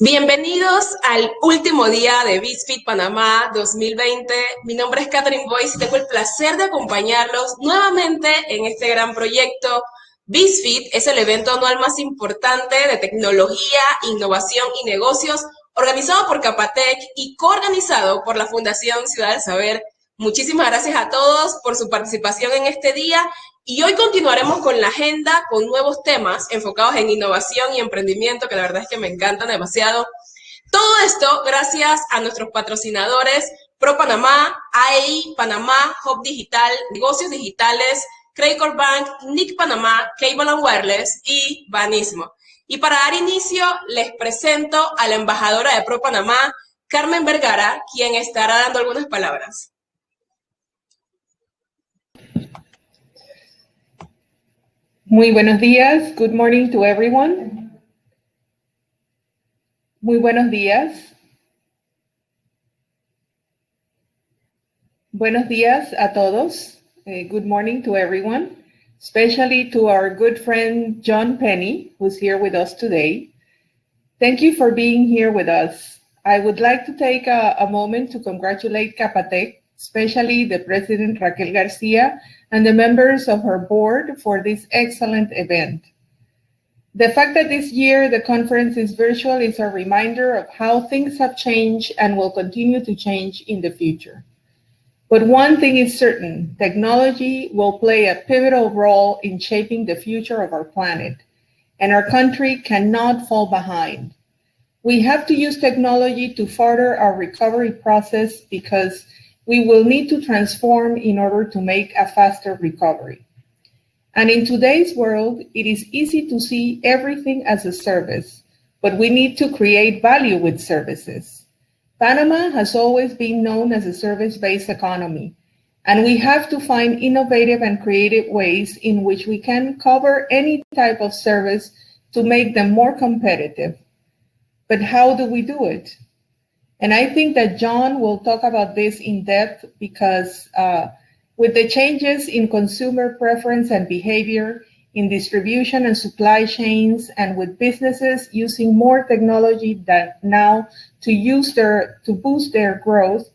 Bienvenidos al último día de BIZFIT Panamá 2020. Mi nombre es Catherine Boyce y tengo el placer de acompañarlos nuevamente en este gran proyecto. BIZFIT es el evento anual más importante de tecnología, innovación y negocios, organizado por CAPATEC y coorganizado por la Fundación Ciudad del Saber. Muchísimas gracias a todos por su participación en este día. Y hoy continuaremos con la agenda con nuevos temas enfocados en innovación y emprendimiento, que la verdad es que me encantan demasiado. Todo esto gracias a nuestros patrocinadores Pro Panamá, AEI Panamá, Hub Digital, Negocios Digitales, Credicorp Bank, NIC Panamá, Cable and Wireless y Banismo. Y para dar inicio, les presento a la embajadora de Pro Panamá, Carmen Vergara, quien estará dando algunas palabras. Muy buenos días. Good morning to everyone. Muy buenos días. Buenos días a todos. Good morning to everyone, especially to our good friend John Penny, who's here with us today. Thank you for being here with us. I would like to take a moment to congratulate CAPATEC, especially the President Raquel Garcia and the members of her board for this excellent event. The fact that this year the conference is virtual is a reminder of how things have changed and will continue to change in the future. But one thing is certain, technology will play a pivotal role in shaping the future of our planet, and our country cannot fall behind. We have to use technology to further our recovery process because we will need to transform in order to make a faster recovery. And in today's world, it is easy to see everything as a service, but we need to create value with services. Panama has always been known as a service-based economy, and we have to find innovative and creative ways in which we can cover any type of service to make them more competitive. But how do we do it? And I think that John will talk about this in depth because with the changes in consumer preference and behavior in distribution and supply chains, and with businesses using more technology than now to boost their growth,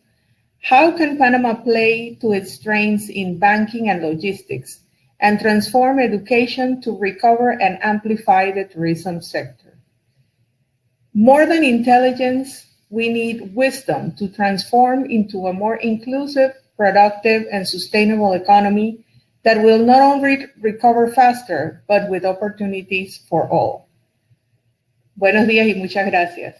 how can Panama play to its strengths in banking and logistics and transform education to recover and amplify the tourism sector? More than intelligence, we need wisdom to transform into a more inclusive, productive, and sustainable economy that will not only recover faster, but with opportunities for all. Buenos días y muchas gracias.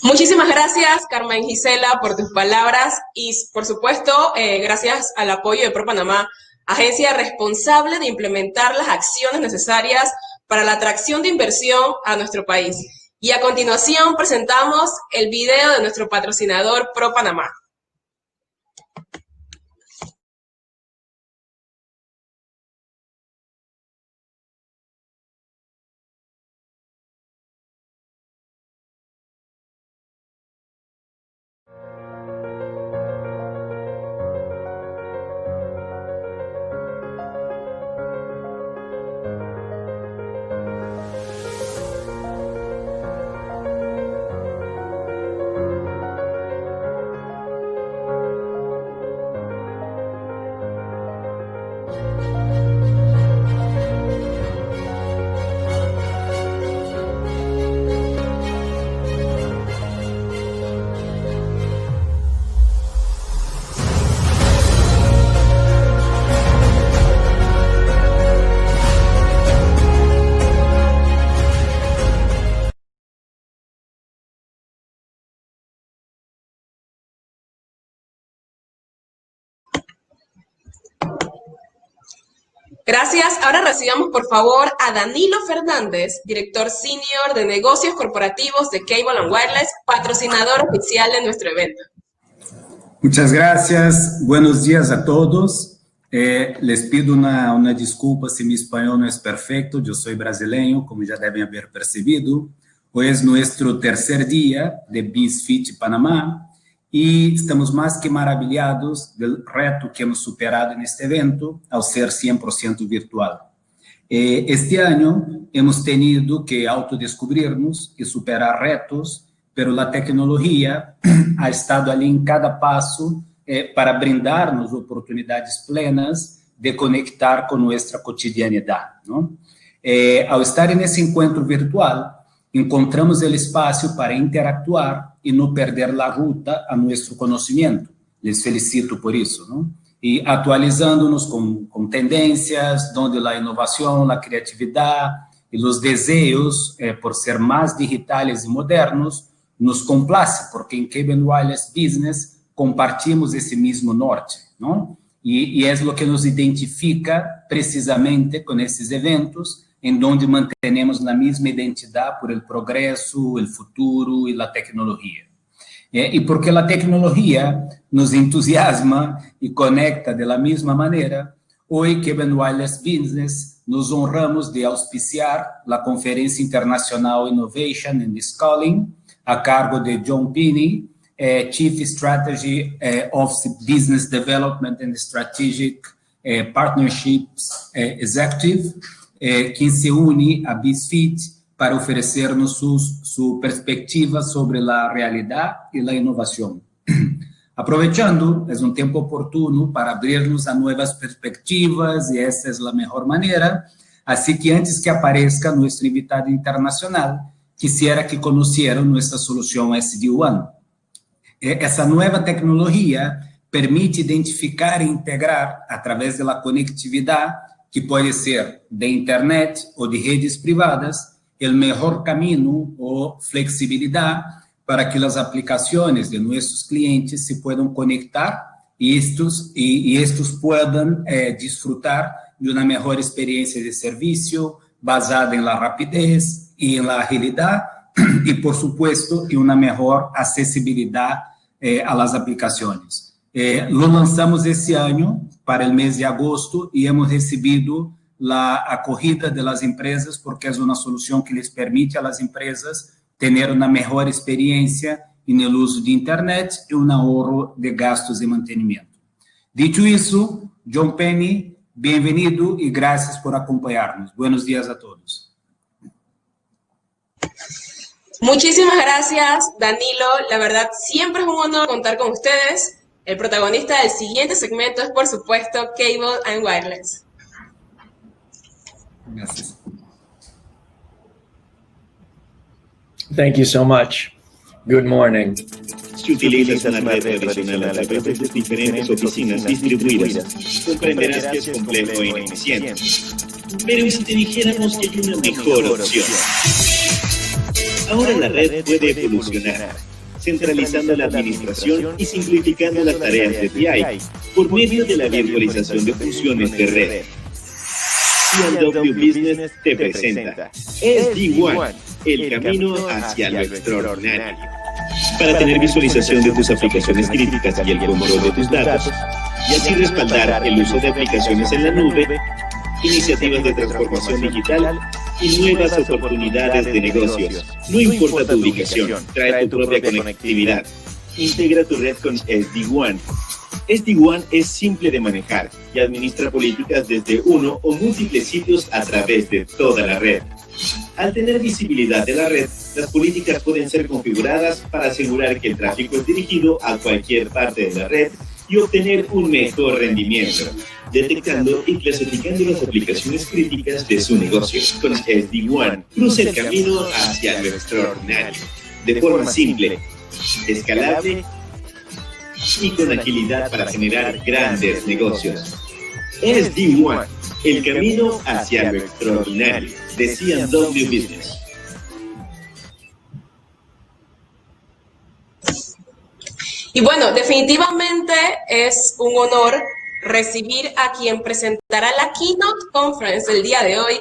Muchísimas gracias, Carmen Gisela, por tus palabras y, por supuesto, gracias al apoyo de Pro Panamá, agencia responsable de implementar las acciones necesarias para la atracción de inversión a nuestro país. Y a continuación presentamos el video de nuestro patrocinador Pro Panamá. Gracias. Ahora recibamos, por favor, a Danilo Fernández, director senior de Negocios Corporativos de Cable and Wireless, patrocinador oficial de nuestro evento. Muchas gracias. Buenos días a todos. Les pido una disculpa si mi español no es perfecto. Yo soy brasileño, como ya deben haber percibido. Hoy es nuestro tercer día de BIZFIT Panamá y estamos más que maravillados del reto que hemos superado en este evento al ser 100% virtual. Este año hemos tenido que autodescubrirnos y superar retos, pero la tecnología ha estado ali en cada paso para brindarnos oportunidades plenas de conectar con nuestra cotidianidad, ¿no? Al estar en ese encuentro virtual, encontramos el espacio para interactuar y no perder la ruta a nuestro conocimiento. Les felicito por eso, ¿no? Y actualizándonos con tendencias, donde la innovación, la creatividad y los deseos por ser más digitales y modernos nos complace, porque en Keynote Wireless Business compartimos ese mismo norte, ¿no? Y es lo que nos identifica precisamente con esses eventos, en donde mantenemos la misma identidad por el progreso, el futuro y la tecnología. Y porque la tecnología nos entusiasma y conecta de la misma manera, hoy Keynote Wireless Business nos honramos de auspiciar la Conferencia Internacional Innovation and Scaling, a cargo de John Penney, Chief Strategy Office Business Development and Strategic Partnerships Executive, quien se une a BIZFIT para ofrecernos su perspectiva sobre la realidad y la innovación. Aprovechando, es un tiempo oportuno para abrirnos a nuevas perspectivas y esa es la mejor manera. Así que antes que aparezca nuestro invitado internacional, quisiera que conocieran nuestra solución SD-WAN. Essa nueva tecnologia permite identificar e integrar, através da conectividade, que pode ser de internet ou de redes privadas, o melhor caminho ou flexibilidade para que as aplicações de nossos clientes se possam conectar e estes possam desfrutar de uma melhor experiência de serviço basada em la rapidez e em la agilidade e, por supuesto, em uma melhor acessibilidade a las aplicaciones. Lo lanzamos ese año para el mes de agosto y hemos recibido la acogida de las empresas porque es una solución que les permite a las empresas tener una mejor experiencia en el uso de Internet y un ahorro de gastos de mantenimiento. Dicho eso, John Penney, bienvenido y gracias por acompañarnos. Buenos días a todos. Muchísimas gracias, Danilo. La verdad, siempre es un honor contar con ustedes. El protagonista del siguiente segmento es, por supuesto, Cable and Wireless. Gracias. Thank you so much. Good morning. Si utilizas una red tradicional a través de tus diferentes oficinas distribuidas, comprenderás que es complejo e ineficiente. Pero si te dijéramos que hay una mejor opción. Ahora la red puede evolucionar, centralizando la administración y simplificando las tareas de BI por medio de la virtualización de funciones de red. C&W Business te presenta SD-WAN, el camino hacia lo extraordinario. Para tener visualización de tus aplicaciones críticas y el control de tus datos, y así respaldar el uso de aplicaciones en la nube, iniciativas de transformación digital y nuevas oportunidades de negocios. No importa tu ubicación, trae tu propia conectividad. Integra tu red con SD-WAN. SD-WAN es simple de manejar y administra políticas desde uno o múltiples sitios a través de toda la red. Al tener visibilidad de la red, las políticas pueden ser configuradas para asegurar que el tráfico es dirigido a cualquier parte de la red y obtener un mejor rendimiento, detectando y clasificando las aplicaciones críticas de su negocio. Con SD-WAN, cruza el camino hacia lo extraordinario, de forma simple, escalable y con agilidad para generar grandes negocios. SD-WAN, el camino hacia lo extraordinario, de C&W Business. Y bueno, definitivamente es un honor recibir a quien presentará la Keynote Conference del día de hoy,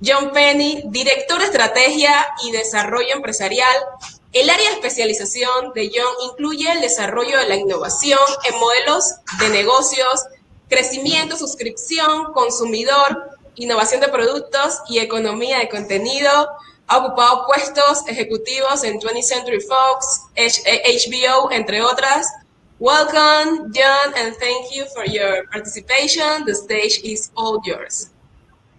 John Penney, director de Estrategia y Desarrollo Empresarial. El área de especialización de John incluye el desarrollo de la innovación en modelos de negocios, crecimiento, suscripción, consumidor, innovación de productos y economía de contenido. Ha ocupado puestos ejecutivos en 20th Century Fox, HBO, entre otras. Welcome, John, and thank you for your participation. The stage is all yours.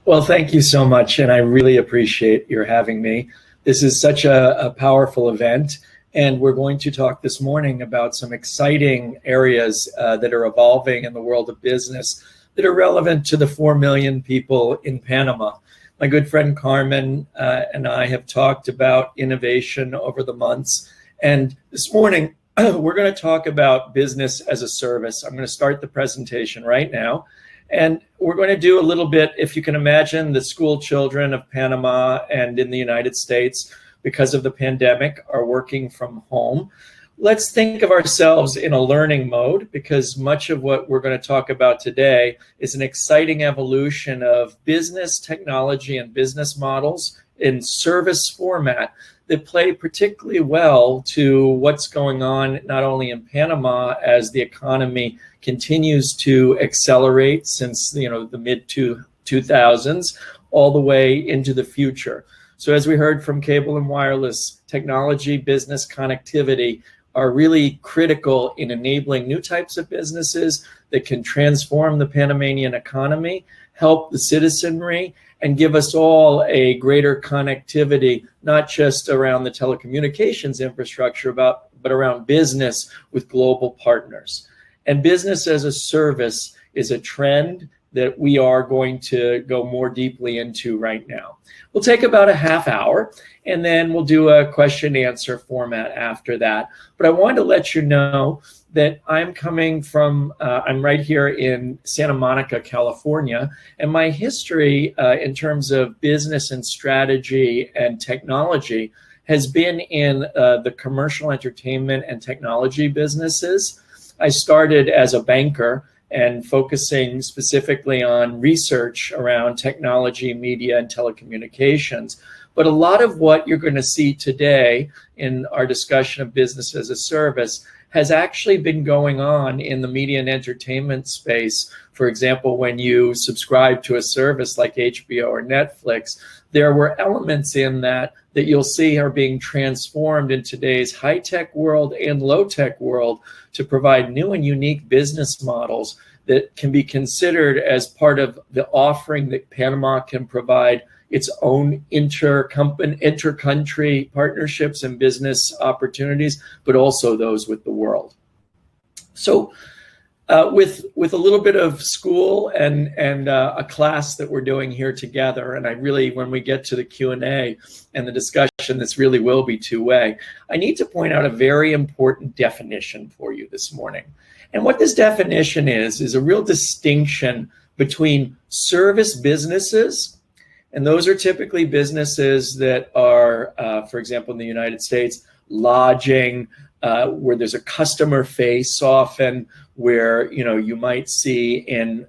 Well, thank you so much, and I really appreciate your having me. This is such a powerful event, and we're going to talk this morning about some exciting areas that are evolving in the world of business that are relevant to the 4 million people in Panama. My good friend Carmen and I have talked about innovation over the months, and this morning we're going to talk about business as a service. I'm going to start the presentation right now, and we're going to do a little bit, if you can imagine, the school children of Panama and in the United States, because of the pandemic, are working from home. Let's think of ourselves in a learning mode, because much of what we're going to talk about today is an exciting evolution of business technology and business models in service format that play particularly well to what's going on not only in Panama as the economy continues to accelerate since the mid 2000s all the way into the future. So as we heard from cable and wireless, technology, business connectivity are really critical in enabling new types of businesses that can transform the Panamanian economy, help the citizenry, and give us all a greater connectivity, not just around the telecommunications infrastructure, but around business with global partners. And business as a service is a trend that we are going to go more deeply into right now. We'll take about a half hour, and then we'll do a question answer format after that. But I wanted to let you know that I'm coming from, I'm right here in Santa Monica, California, and my history in terms of business and strategy and technology has been in the commercial entertainment and technology businesses. I started as a banker and focusing specifically on research around technology, media, and telecommunications. But a lot of what you're going to see today in our discussion of business as a service has actually been going on in the media and entertainment space. For example, when you subscribe to a service like HBO or Netflix, there were elements in that you'll see are being transformed in today's high-tech world and low-tech world to provide new and unique business models that can be considered as part of the offering that Panama can provide its own inter-country partnerships and business opportunities, but also those with the world. So with a little bit of school and a class that we're doing here together, and I really, when we get to the Q&A and the discussion, this really will be two-way, I need to point out a very important definition for you this morning. And what this definition is a real distinction between service businesses, and those are typically businesses that are, for example, in the United States, lodging, where there's a customer face often, where you might see in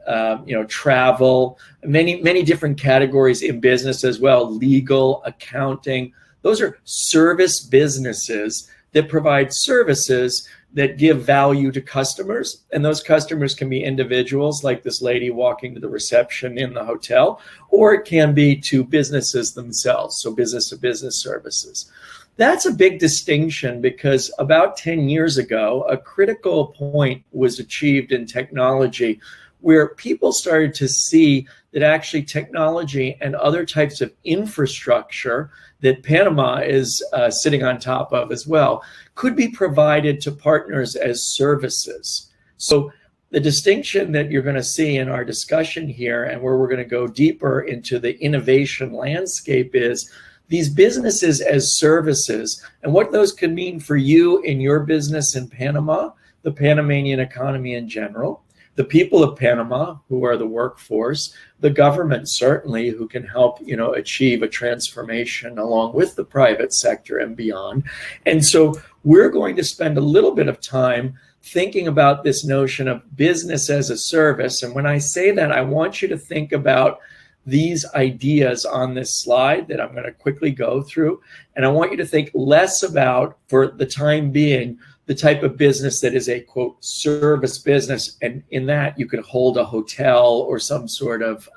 travel, many different categories in business as well, legal, accounting. Those are service businesses that provide services that give value to customers. And those customers can be individuals like this lady walking to the reception in the hotel, or it can be to businesses themselves, so business-to-business services. That's a big distinction because about 10 years ago, a critical point was achieved in technology where people started to see that actually technology and other types of infrastructure that Panama is sitting on top of as well could be provided to partners as services. So the distinction that you're going to see in our discussion here, and where we're going to go deeper into the innovation landscape, is these businesses as services and what those could mean for you in your business in Panama, the Panamanian economy in general, the people of Panama, who are the workforce, the government certainly, who can help achieve a transformation along with the private sector and beyond. And so we're going to spend a little bit of time thinking about this notion of business as a service. And when I say that, I want you to think about these ideas on this slide that I'm going to quickly go through. And I want you to think less about, for the time being, the type of business that is a, quote, service business. And in that, you could hold a hotel or some sort of,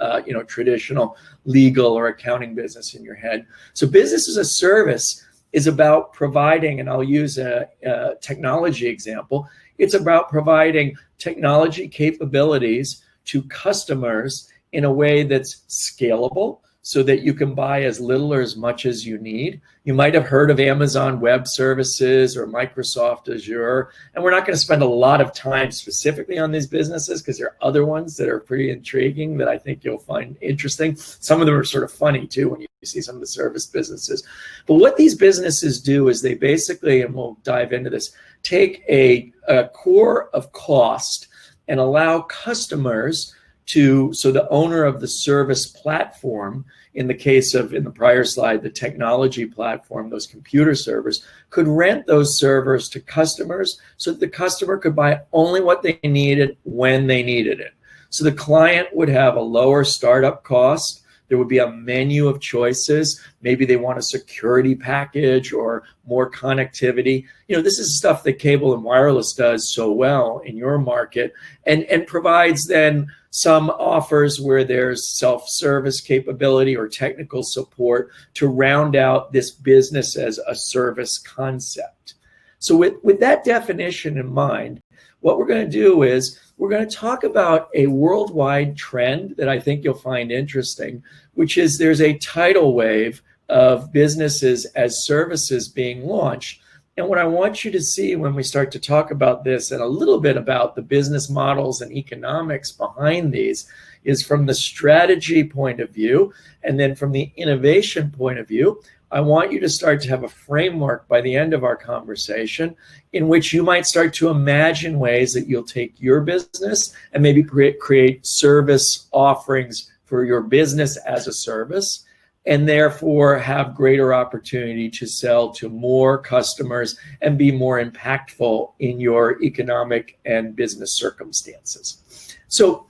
traditional legal or accounting business in your head. So business as a service is about providing, and I'll use a technology example, it's about providing technology capabilities to customers in a way that's scalable, so that you can buy as little or as much as you need. You might have heard of Amazon Web Services or Microsoft Azure, and we're not going to spend a lot of time specifically on these businesses because there are other ones that are pretty intriguing that I think you'll find interesting. Some of them are sort of funny too when you see some of the service businesses. But what these businesses do is they basically, and we'll dive into this, take a core of cost and allow customers to, so the owner of the service platform, in the case of, in the prior slide, the technology platform, those computer servers, could rent those servers to customers so that the customer could buy only what they needed when they needed it. So the client would have a lower startup cost. There would be a menu of choices. Maybe they want a security package or more connectivity. This is stuff that cable and wireless does so well in your market, and provides then some offers where there's self-service capability or technical support to round out this business as a service concept. So with that definition in mind, what we're going to do is we're going to talk about a worldwide trend that I think you'll find interesting, which is there's a tidal wave of businesses as services being launched. And what I want you to see when we start to talk about this and a little bit about the business models and economics behind these is from the strategy point of view, and then from the innovation point of view, I want you to start to have a framework by the end of our conversation in which you might start to imagine ways that you'll take your business and maybe create service offerings for your business as a service, and therefore have greater opportunity to sell to more customers and be more impactful in your economic and business circumstances. So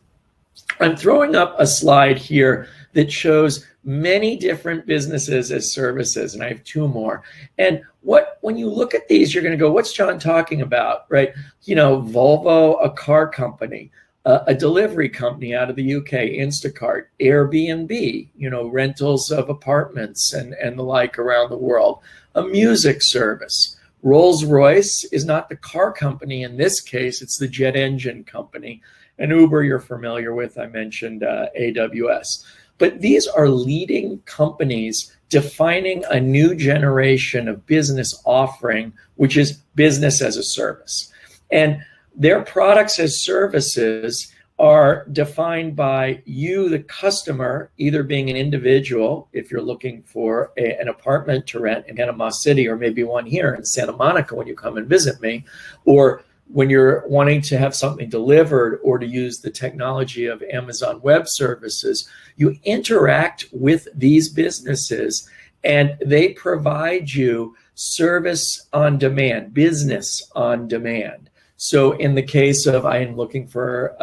I'm throwing up a slide here that shows many different businesses as services, and I have two more. And when you look at these, you're going to go, what's John talking about, right? Volvo, a car company, a delivery company out of the UK, Instacart, Airbnb, rentals of apartments and the like around the world, a music service. Rolls-Royce is not the car company in this case, it's the jet engine company. And Uber you're familiar with, I mentioned AWS. But these are leading companies defining a new generation of business offering, which is business as a service. And their products as services are defined by you, the customer, either being an individual, if you're looking for an apartment to rent in Panama City, or maybe one here in Santa Monica when you come and visit me, or when you're wanting to have something delivered or to use the technology of Amazon Web Services, you interact with these businesses and they provide you service on demand, business on demand. So in the case of I am looking for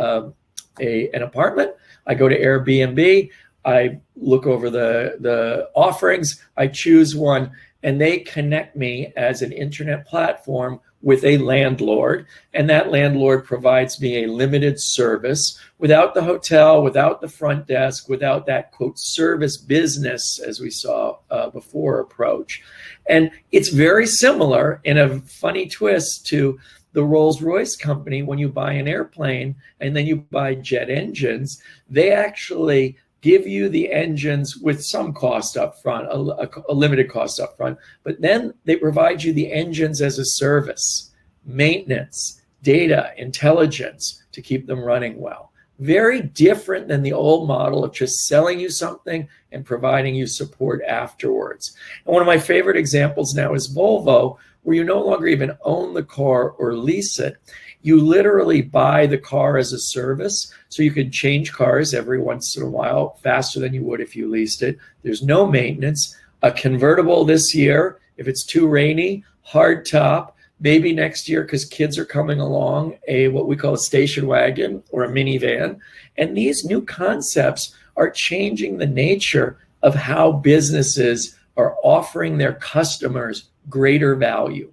an apartment, I go to Airbnb, I look over the offerings, I choose one, and they connect me as an internet platform with a landlord, and that landlord provides me a limited service without the hotel, without the front desk, without that, quote, service business, as we saw before, approach. And it's very similar in a funny twist to the Rolls-Royce company. When you buy an airplane and then you buy jet engines, they actually give you the engines with some cost up front, a limited cost up front, but then they provide you the engines as a service, maintenance, data, intelligence to keep them running well. Very different than the old model of just selling you something and providing you support afterwards. And one of my favorite examples now is Volvo, where you no longer even own the car or lease it. You literally buy the car as a service, so you can change cars every once in a while faster than you would if you leased it. There's no maintenance. A convertible this year, if it's too rainy, hard top. Maybe next year, because kids are coming along, what we call a station wagon or a minivan. And these new concepts are changing the nature of how businesses are offering their customers greater value.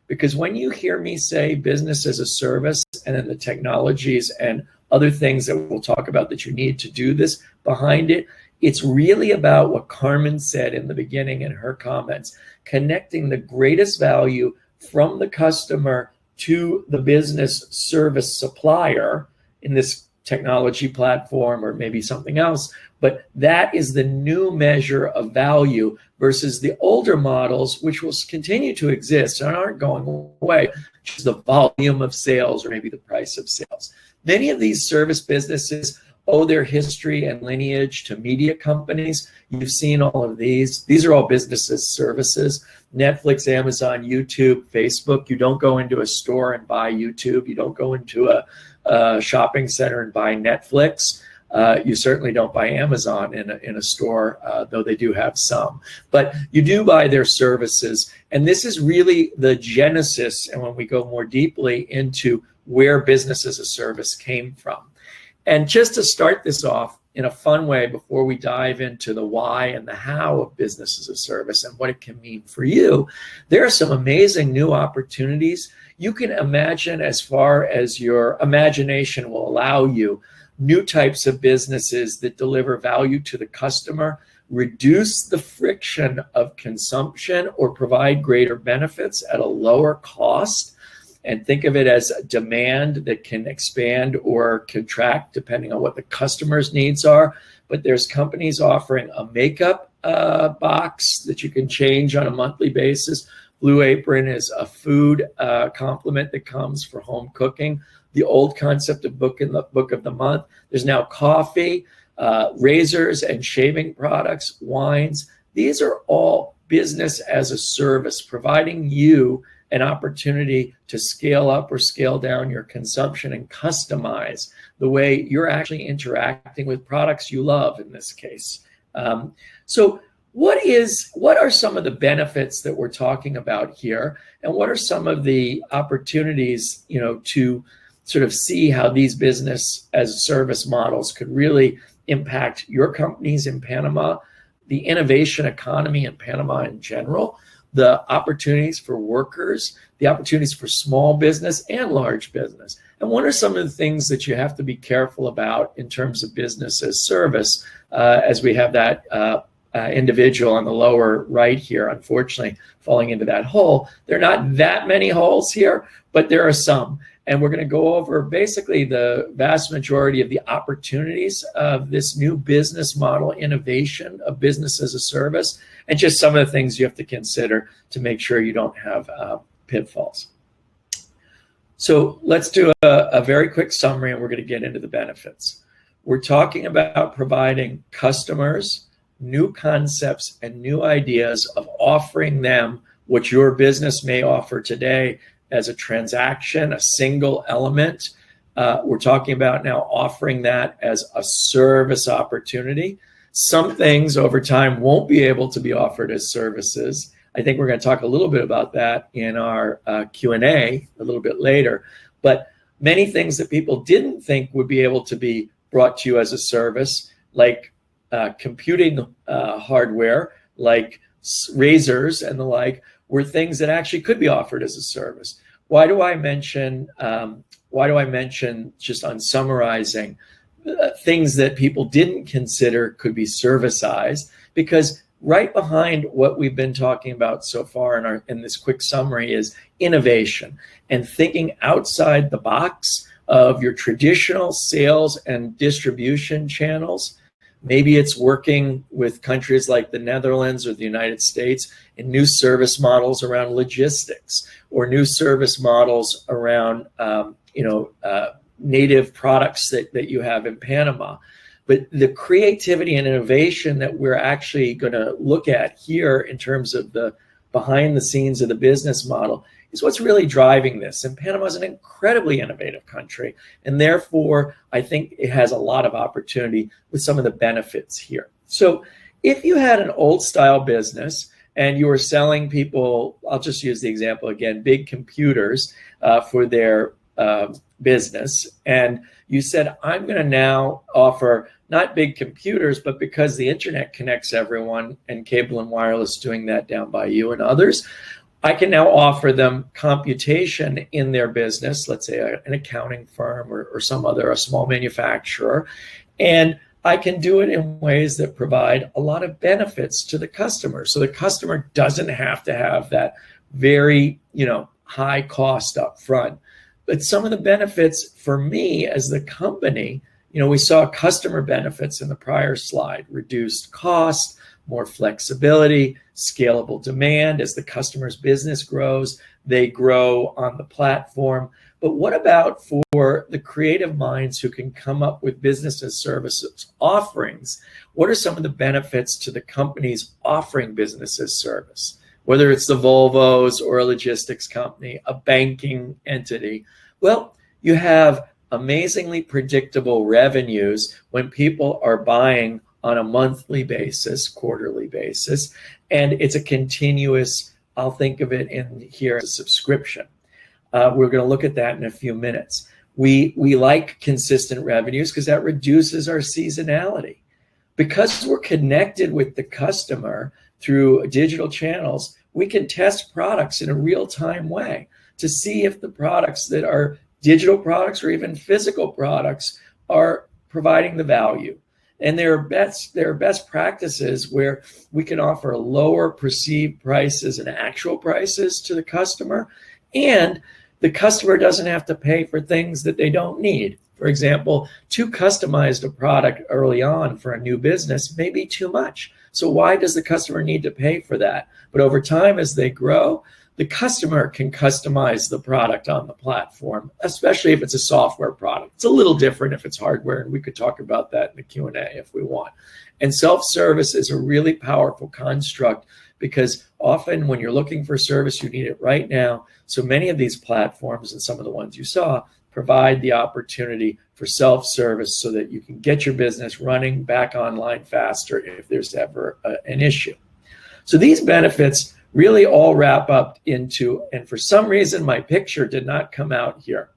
because when you hear me say business as a service and then the technologies and other things that we'll talk about that you need to do this behind it, it's really about what Carmen said in the beginning in her comments, connecting the greatest value from the customer to the business service supplier in this technology platform or maybe something else. But that is the new measure of value versus the older models, which will continue to exist and aren't going away, which is the volume of sales or maybe the price of sales. Many of these service businesses owe their history and lineage to media companies. You've seen all of these. These are all businesses, services. Netflix, Amazon, YouTube, Facebook. You don't go into a store and buy YouTube. You don't go into a shopping center and buy Netflix. You certainly don't buy Amazon in a store, though they do have some. But you do buy their services. And this is really the genesis, and when we go more deeply into where business as a service came from. And just to start this off in a fun way before we dive into the why and the how of business as a service and what it can mean for you, there are some amazing new opportunities. You can imagine, as far as your imagination will allow you, new types of businesses that deliver value to the customer, reduce the friction of consumption, or provide greater benefits at a lower cost. And think of it as a demand that can expand or contract depending on what the customer's needs are. But there's companies offering a makeup box that you can change on a monthly basis. Blue Apron is a food complement that comes for home cooking. The old concept of book of the month. There's now coffee, razors and shaving products, wines. These are all business as a service, providing you an opportunity to scale up or scale down your consumption and customize the way you're actually interacting with products you love in this case. So what are some of the benefits that we're talking about here? And what are some of the opportunities, to sort of see how these business as service models could really impact your companies in Panama, the innovation economy in Panama in general, the opportunities for workers, the opportunities for small business and large business. And what are some of the things that you have to be careful about in terms of business as service, as we have that individual on the lower right here, unfortunately, falling into that hole. There are not that many holes here, but there are some. And we're going to go over basically the vast majority of the opportunities of this new business model innovation of business as a service, and just some of the things you have to consider to make sure you don't have pitfalls. So let's do a very quick summary, and we're going to get into the benefits. We're talking about providing customers new concepts and new ideas of offering them what your business may offer today as a transaction, a single element. We're talking about now offering that as a service opportunity. Some things over time won't be able to be offered as services. I think we're going to talk a little bit about that in our Q&A a little bit later. But many things that people didn't think would be able to be brought to you as a service, like computing hardware, like razors and the like, were things that actually could be offered as a service. Why do I mention just on summarizing things that people didn't consider could be servicized? Because right behind what we've been talking about so far in this quick summary is innovation and thinking outside the box of your traditional sales and distribution channels. Maybe it's working with countries like the Netherlands or the United States in new service models around logistics, or new service models around native products that you have in Panama. But the creativity and innovation that we're actually going to look at here in terms of the behind the scenes of the business model is what's really driving this. And Panama is an incredibly innovative country, and therefore I think it has a lot of opportunity with some of the benefits here. So if you had an old style business and you were selling people, I'll just use the example again, big computers for their business, and you said, I'm going to now offer not big computers, but because the internet connects everyone and cable and wireless doing that down by you and others, I can now offer them computation in their business, let's say an accounting firm or some other, a small manufacturer, and I can do it in ways that provide a lot of benefits to the customer. So the customer doesn't have to have that very, high cost up front. But some of the benefits for me as the company, we saw customer benefits in the prior slide: reduced cost, more flexibility, scalable demand. As the customer's business grows, they grow on the platform. But what about for the creative minds who can come up with business as services offerings? What are some of the benefits to the companies offering business as service? Whether it's the Volvos or a logistics company, a banking entity. Well, you have amazingly predictable revenues when people are buying on a monthly basis, quarterly basis, and it's a continuous, I'll think of it in here as a subscription. We're going to look at that in a few minutes. We like consistent revenues because that reduces our seasonality. Because we're connected with the customer through digital channels, we can test products in a real-time way to see if the products that are digital products or even physical products are providing the value. And there are best practices where we can offer lower perceived prices and actual prices to the customer, and the customer doesn't have to pay for things that they don't need. For example, too customized a product early on for a new business may be too much. So why does the customer need to pay for that? But over time, as they grow, the customer can customize the product on the platform, especially if it's a software product. It's a little different if it's hardware, and we could talk about that in the Q&A if we want. And self-service is a really powerful construct because often when you're looking for service, you need it right now. So many of these platforms, and some of the ones you saw, provide the opportunity for self-service so that you can get your business running back online faster if there's ever an issue. So these benefits really all wrap up into, and for some reason my picture did not come out here,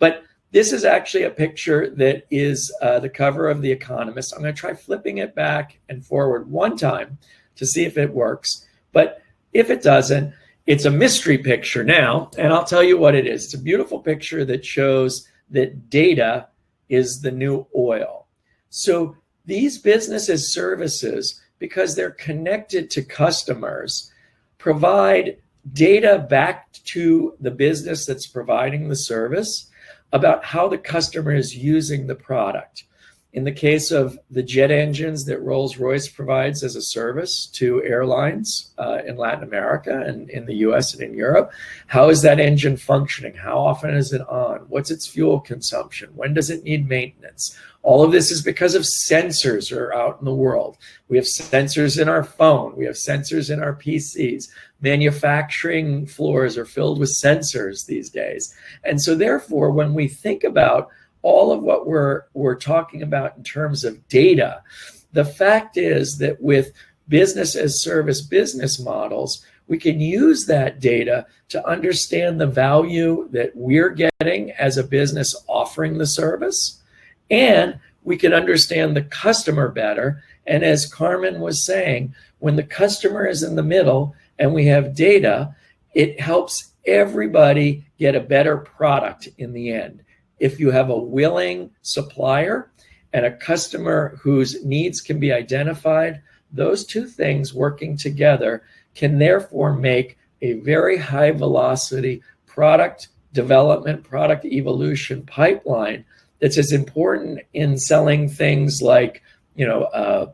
but this is actually a picture that is the cover of The Economist. I'm going to try flipping it back and forward one time to see if it works, but if it doesn't, it's a mystery picture now, and I'll tell you what it is. It's a beautiful picture that shows that data is the new oil. So these business as services, because they're connected to customers, provide data back to the business that's providing the service about how the customer is using the product. In the case of the jet engines that Rolls-Royce provides as a service to airlines in Latin America and in the US and in Europe, how is that engine functioning? How often is it on? What's its fuel consumption? When does it need maintenance? All of this is because of sensors that are out in the world. We have sensors in our phone. We have sensors in our PCs. Manufacturing floors are filled with sensors these days. And so therefore, when we think about all of what we're talking about in terms of data, the fact is that with business as service business models, we can use that data to understand the value that we're getting as a business offering the service, and we can understand the customer better. And as Carmen was saying, when the customer is in the middle and we have data, it helps everybody get a better product in the end. If you have a willing supplier and a customer whose needs can be identified, those two things working together can therefore make a very high velocity product development, product evolution pipeline that's as important in selling things like, a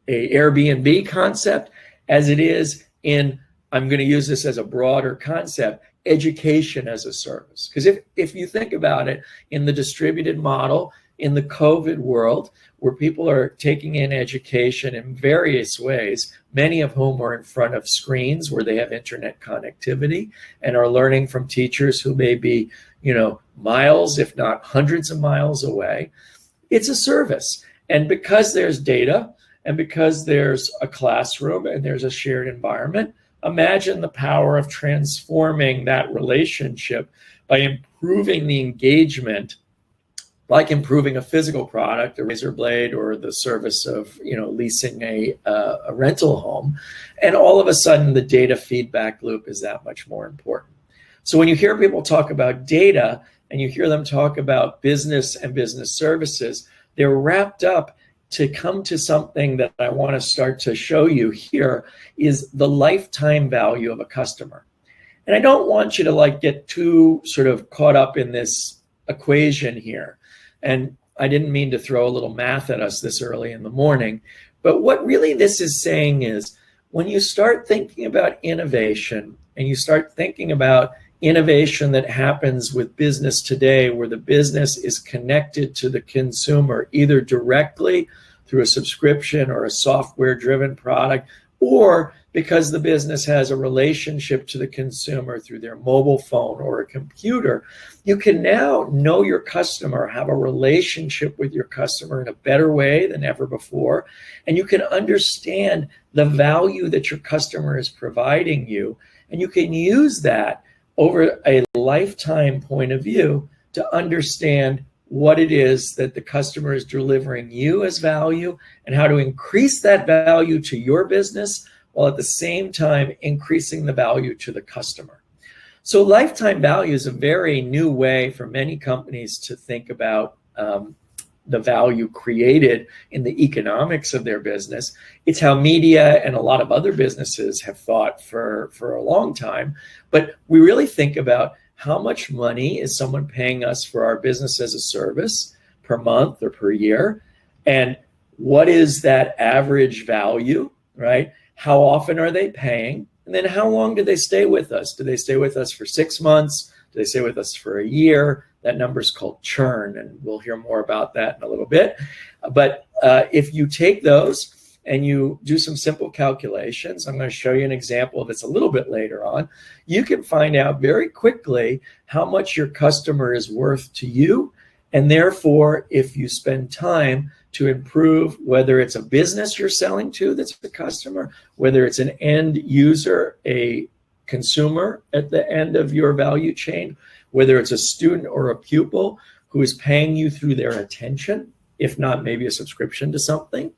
Airbnb concept as it is in, I'm going to use this as a broader concept, education as a service. Because if you think about it, in the distributed model, in the COVID world, where people are taking in education in various ways, many of whom are in front of screens where they have internet connectivity and are learning from teachers who may be, miles, if not hundreds of miles away, it's a service. And because there's data and because there's a classroom and there's a shared environment, imagine the power of transforming that relationship by improving the engagement like improving a physical product, a razor blade, or the service of leasing a rental home. And all of a sudden, the data feedback loop is that much more important. So when you hear people talk about data and you hear them talk about business and business services, they're wrapped up to come to something that I want to start to show you here is the lifetime value of a customer. And I don't want you to get too sort of caught up in this equation here. And I didn't mean to throw a little math at us this early in the morning, but what really this is saying is when you start thinking about innovation and you start thinking about innovation that happens with business today, where the business is connected to the consumer, either directly through a subscription or a software-driven product, or because the business has a relationship to the consumer through their mobile phone or a computer, you can now know your customer, have a relationship with your customer in a better way than ever before, and you can understand the value that your customer is providing you, and you can use that over a lifetime point of view to understand what it is that the customer is delivering you as value and how to increase that value to your business while at the same time increasing the value to the customer. So lifetime value is a very new way for many companies to think about the value created in the economics of their business. It's how media and a lot of other businesses have thought for a long time. But we really think about how much money is someone paying us for our business as a service per month or per year? And what is that average value, right? How often are they paying? And then how long do they stay with us? Do they stay with us for 6 months? Do they stay with us for a year? That number is called churn, and we'll hear more about that in a little bit. But if you take those and you do some simple calculations, I'm going to show you an example of this a little bit later on, you can find out very quickly how much your customer is worth to you. And therefore, if you spend time to improve, whether it's a business you're selling to that's a customer, whether it's an end user, a consumer at the end of your value chain, whether it's a student or a pupil who is paying you through their attention, if not maybe a subscription to something,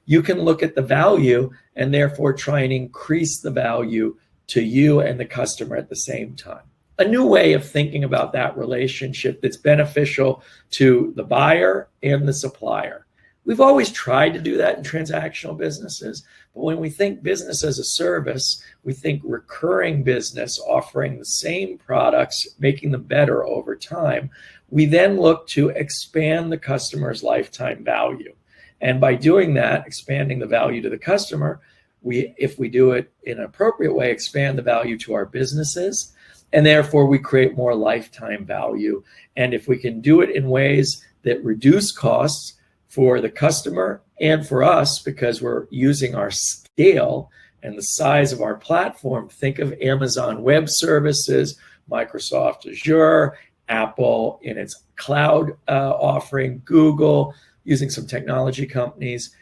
you can look at the value and therefore try and increase the value to you and the customer at the same time. A new way of thinking about that relationship that's beneficial to the buyer and the supplier. We've always tried to do that in transactional businesses, but when we think business as a service, we think recurring business offering the same products, making them better over time. We then look to expand the customer's lifetime value. And by doing that, expanding the value to the customer, if we do it in an appropriate way, expand the value to our businesses, and therefore we create more lifetime value. And if we can do it in ways that reduce costs for the customer and for us, because we're using our scale and the size of our platform, think of Amazon Web Services, Microsoft Azure, Apple in its cloud offering, Google, using some technology companies,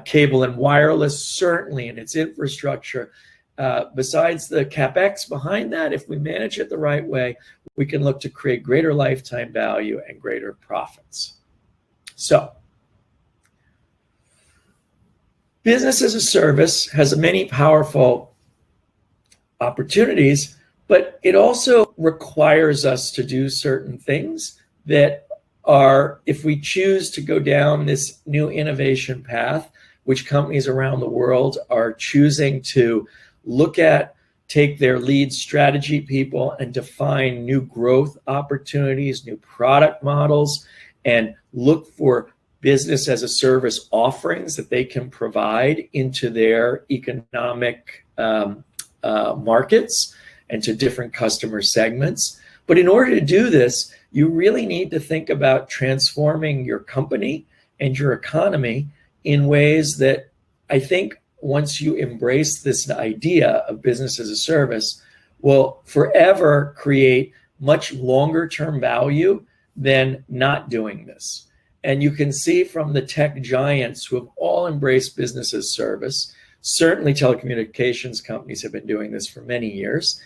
cable and wireless, certainly in its infrastructure. Besides the CapEx behind that, if we manage it the right way, we can look to create greater lifetime value and greater profits. So, business as a service has many powerful opportunities, but it also requires us to do certain things that are, if we choose to go down this new innovation path, which companies around the world are choosing to look at, take their lead strategy people and define new growth opportunities, new product models, and look for business as a service offerings that they can provide into their economic markets and to different customer segments. But in order to do this, you really need to think about transforming your company and your economy in ways that I think once you embrace this idea of business as a service will forever create much longer term value than not doing this. And you can see from the tech giants who have all embraced business as service, certainly telecommunications companies have been doing this for many years,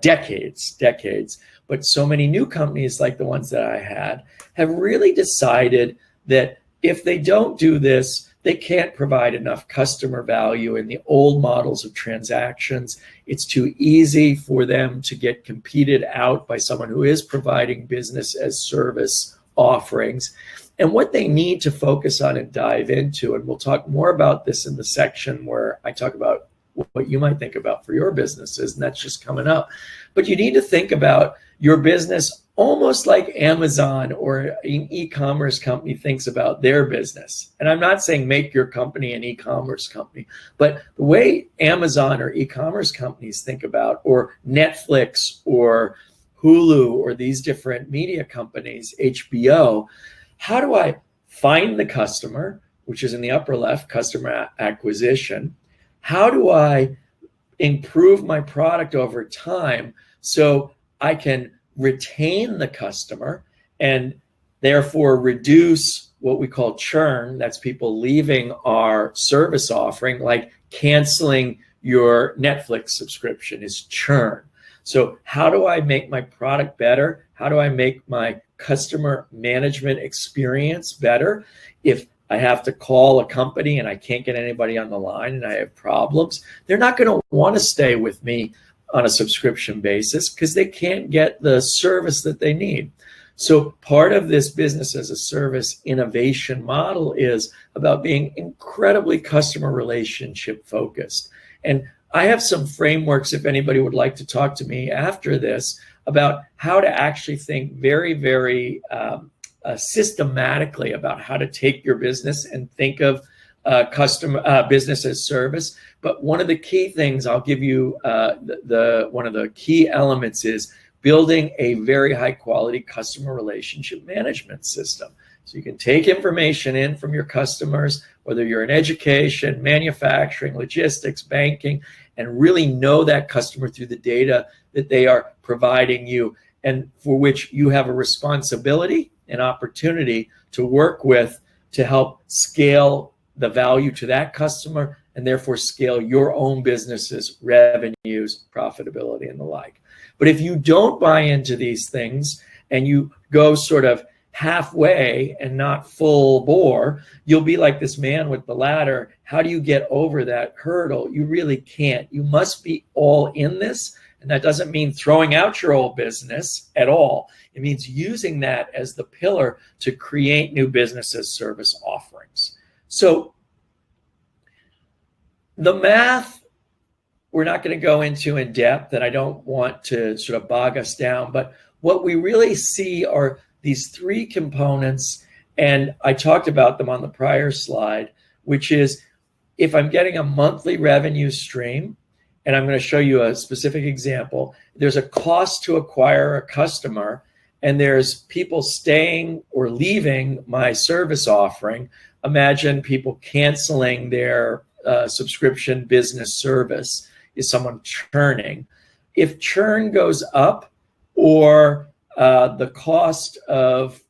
decades. but so many new companies like the ones that I had have really decided that if they don't do this, they can't provide enough customer value in the old models of transactions. It's too easy for them to get competed out by someone who is providing business as service offerings. And what they need to focus on and dive into, and we'll talk more about this in the section where I talk about what you might think about for your businesses, and that's just coming up. But you need to think about your business almost like Amazon or an e-commerce company thinks about their business. And I'm not saying make your company an e-commerce company, but the way Amazon or e-commerce companies think about, or Netflix or Hulu or these different media companies, HBO, how do I find the customer, which is in the upper left, customer acquisition? How do I improve my product over time so I can retain the customer and therefore reduce what we call churn? That's people leaving our service offering, like canceling your Netflix subscription is churn. So how do I make my product better? How do I make my customer management experience better? If I have to call a company and I can't get anybody on the line and I have problems, they're not going to want to stay with me on a subscription basis because they can't get the service that they need. So part of this business as a service innovation model is about being incredibly customer relationship focused. And I have some frameworks, if anybody would like to talk to me after this, about how to actually think very, very systematically about how to take your business and think of customer business as service. But one of the key things I'll give you, one of the key elements is building a very high quality customer relationship management system. So you can take information in from your customers, whether you're in education, manufacturing, logistics, banking, and really know that customer through the data that they are providing you, and for which you have a responsibility and opportunity to work with to help scale the value to that customer and therefore scale your own business's revenues, profitability, and the like. But if you don't buy into these things and you go sort of halfway and not full bore, you'll be like this man with the ladder. How do you get over that hurdle? You really can't. You must be all in this. And that doesn't mean throwing out your old business at all. It means using that as the pillar to create new business as service offerings. So the math, we're not going to go into in depth, and I don't want to sort of bog us down, but what we really see are these three components, and I talked about them on the prior slide, which is if I'm getting a monthly revenue stream, and I'm going to show you a specific example, there's a cost to acquire a customer, and there's people staying or leaving my service offering. Imagine people canceling their subscription business service. Is someone churning? If churn goes up or the cost of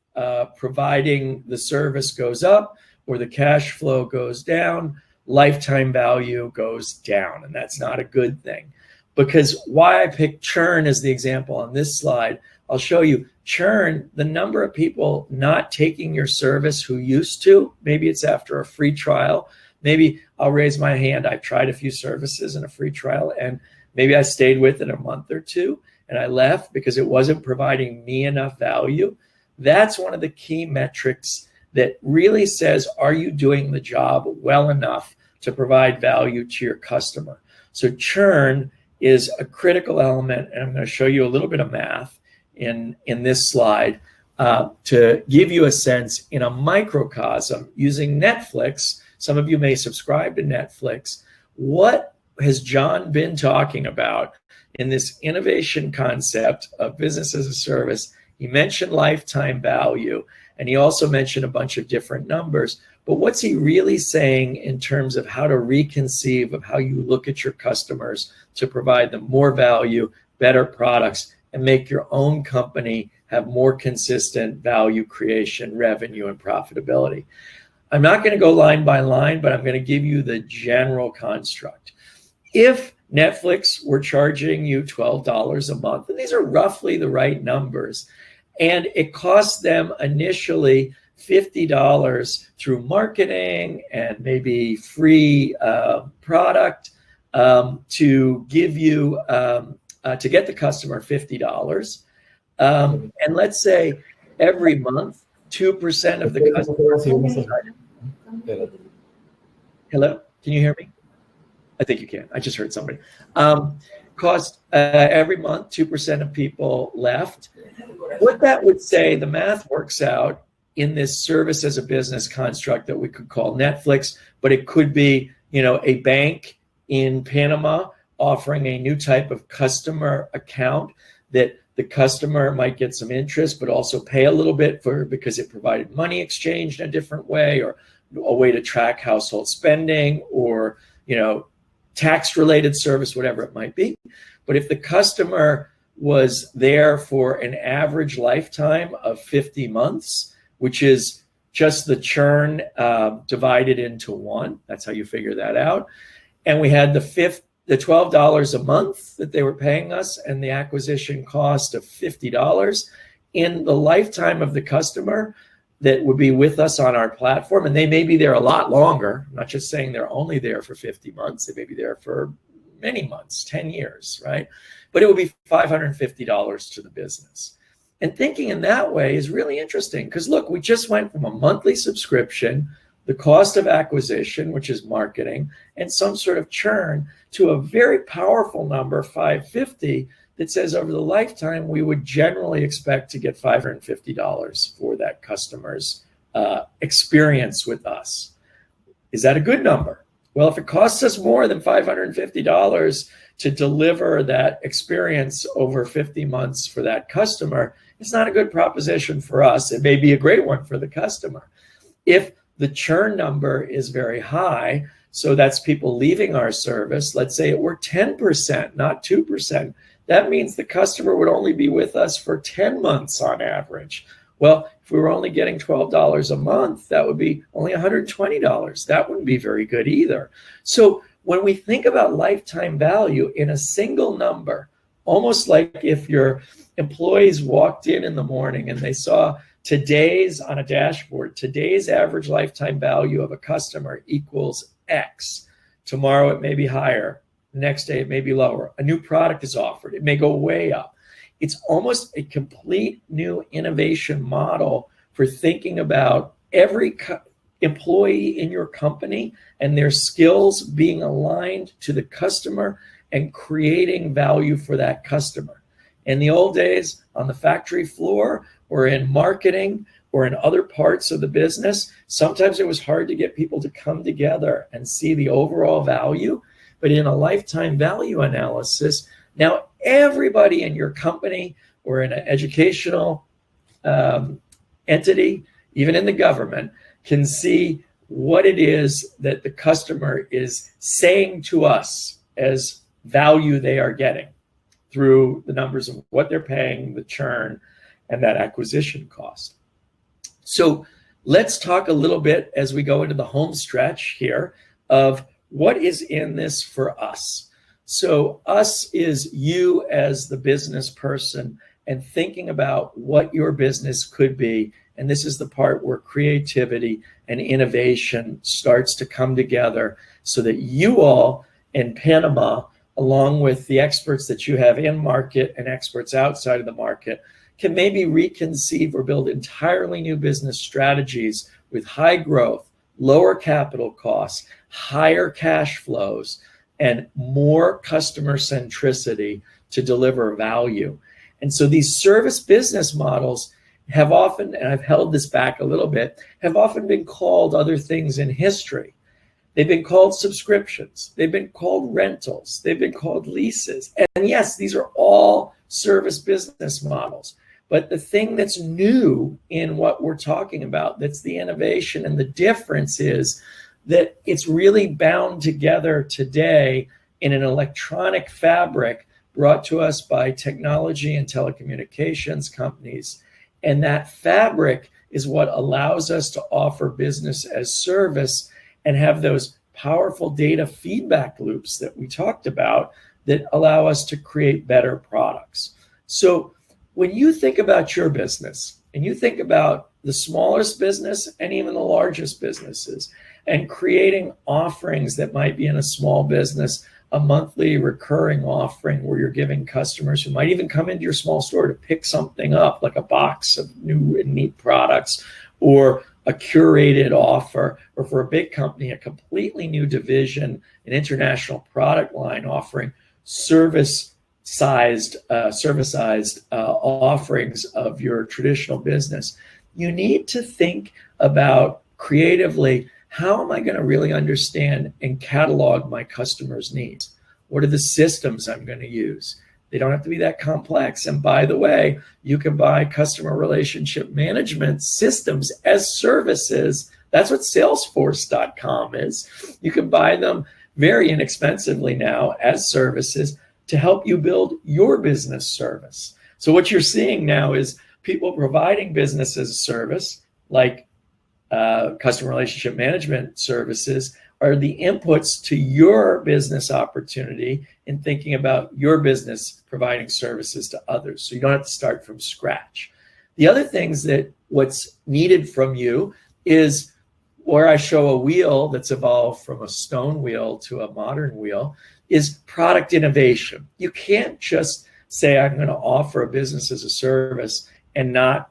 providing the service goes up or the cash flow goes down, lifetime value goes down. And that's not a good thing. Because why I picked churn as the example on this slide, I'll show you churn, the number of people not taking your service who used to, maybe it's after a free trial, maybe I'll raise my hand. I've tried a few services in a free trial and maybe I stayed with it a month or two and I left because it wasn't providing me enough value. That's one of the key metrics that really says, are you doing the job well enough to provide value to your customer? So churn is a critical element, and I'm going to show you a little bit of math in this slide to give you a sense in a microcosm using Netflix. Some of you may subscribe to Netflix. What has John been talking about in this innovation concept of business as a service? He mentioned lifetime value, and he also mentioned a bunch of different numbers. But what's he really saying in terms of how to reconceive of how you look at your customers to provide them more value, better products, and make your own company have more consistent value creation, revenue, and profitability? I'm not going to go line by line, but I'm going to give you the general construct. If Netflix, we're charging you $12 a month. And these are roughly the right numbers. And it costs them initially $50 through marketing and maybe free product to give you, to get the customer $50. And let's say every month, 2% of the customer. Hello, can you hear me? I think you can. I just heard somebody. Cost every month, 2% of people left. What that would say, the math works out in this service as a business construct that we could call Netflix, but it could be, a bank in Panama offering a new type of customer account that the customer might get some interest, but also pay a little bit for because it provided money exchange in a different way, or a way to track household spending, or, tax-related service, whatever it might be. But if the customer was there for an average lifetime of 50 months, which is just the churn divided into 1, that's how you figure that out. And we had the $12 a month that they were paying us and the acquisition cost of $50 in the lifetime of the customer that would be with us on our platform. And they may be there a lot longer. I'm not just saying they're only there for 50 months. They may be there for many months, 10 years, right? But it would be $550 to the business. And thinking in that way is really interesting because look, we just went from a monthly subscription, the cost of acquisition, which is marketing, and some sort of churn, to a very powerful number, $550, that says over the lifetime, we would generally expect to get $550 for that customer's experience with us. Is that a good number? Well, if it costs us more than $550 to deliver that experience over 50 months for that customer, it's not a good proposition for us. It may be a great one for the customer. If the churn number is very high, so that's people leaving our service, let's say it were 10%, not 2%, that means the customer would only be with us for 10 months on average. Well, if we were only getting $12 a month, that would be only $120. That wouldn't be very good either. So when we think about lifetime value in a single number, almost like if your employees walked in the morning and they saw today's, on a dashboard, today's average lifetime value of a customer equals X. Tomorrow it may be higher. Next day, it may be lower. A new product is offered. It may go way up. It's almost a complete new innovation model for thinking about every employee in your company and their skills being aligned to the customer and creating value for that customer. In the old days, on the factory floor or in marketing or in other parts of the business, sometimes it was hard to get people to come together and see the overall value. But in a lifetime value analysis, now everybody in your company or in an educational entity, even in the government, can see what it is that the customer is saying to us as value they are getting through the numbers of what they're paying, the churn, and that acquisition cost. So let's talk a little bit as we go into the home stretch here of what is in this for us. So us is you as the business person and thinking about what your business could be. And this is the part where creativity and innovation starts to come together so that you all in Panama, along with the experts that you have in market and experts outside of the market, can maybe reconceive or build entirely new business strategies with high growth, lower capital costs, higher cash flows, and more customer centricity to deliver value. And so these service business models have often, and I've held this back a little bit, have often been called other things in history. They've been called subscriptions. They've been called rentals. They've been called leases. And yes, these are all service business models. But the thing that's new in what we're talking about, that's the innovation and the difference is that it's really bound together today in an electronic fabric brought to us by technology and telecommunications companies. And that fabric is what allows us to offer business as service and have those powerful data feedback loops that we talked about that allow us to create better products. So when you think about your business and you think about the smallest business and even the largest businesses and creating offerings that might be in a small business, a monthly recurring offering where you're giving customers who might even come into your small store to pick something up, like a box of new and neat products, or a curated offer, or for a big company, a completely new division, an international product line offering service-sized offerings of your traditional business. You need to think about creatively, how am I going to really understand and catalog my customers' needs? What are the systems I'm going to use? They don't have to be that complex. And by the way, you can buy customer relationship management systems as services. That's what Salesforce.com is. You can buy them very inexpensively now as services to help you build your business service. So what you're seeing now is people providing business as a service, like customer relationship management services, are the inputs to your business opportunity in thinking about your business providing services to others. So you don't have to start from scratch. The other things that what's needed from you is where I show a wheel that's evolved from a stone wheel to a modern wheel is product innovation. You can't just say, I'm going to offer a business as a service and not,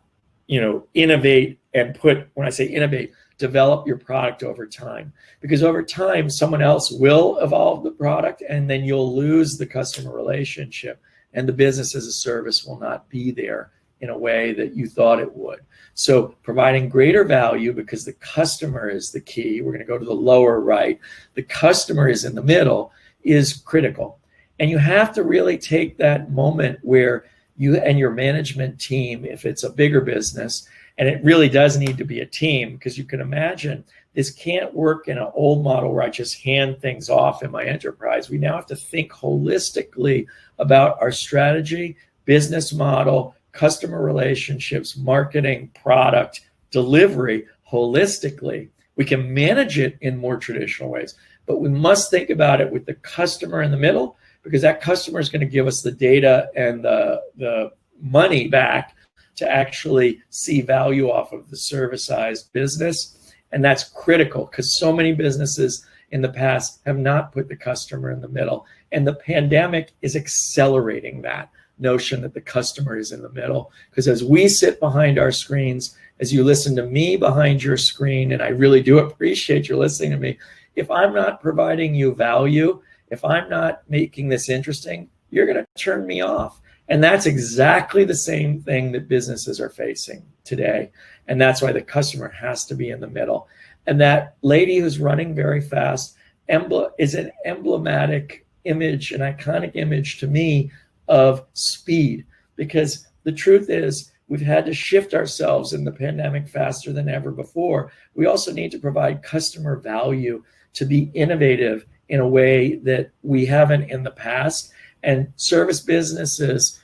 innovate and put, when I say innovate, develop your product over time. Because over time, someone else will evolve the product and then you'll lose the customer relationship and the business as a service will not be there in a way that you thought it would. So providing greater value, because the customer is the key, we're going to go to the lower right, the customer is in the middle, is critical. And you have to really take that moment where you and your management team, if it's a bigger business, and it really does need to be a team, because you can imagine this can't work in an old model where I just hand things off in my enterprise. We now have to think holistically about our strategy, business model, customer relationships, marketing, product, delivery holistically. We can manage it in more traditional ways, but we must think about it with the customer in the middle, because that customer is going to give us the data and the money back to actually see value off of the service-sized business. And that's critical because so many businesses in the past have not put the customer in the middle. And the pandemic is accelerating that notion that the customer is in the middle. Because as we sit behind our screens, as you listen to me behind your screen, and I really do appreciate you listening to me, if I'm not providing you value, if I'm not making this interesting, you're going to turn me off. And that's exactly the same thing that businesses are facing today. And that's why the customer has to be in the middle. And that lady who's running very fast is an emblematic image, an iconic image to me of speed. Because the truth is, we've had to shift ourselves in the pandemic faster than ever before. We also need to provide customer value to be innovative in a way that we haven't in the past. And service businesses,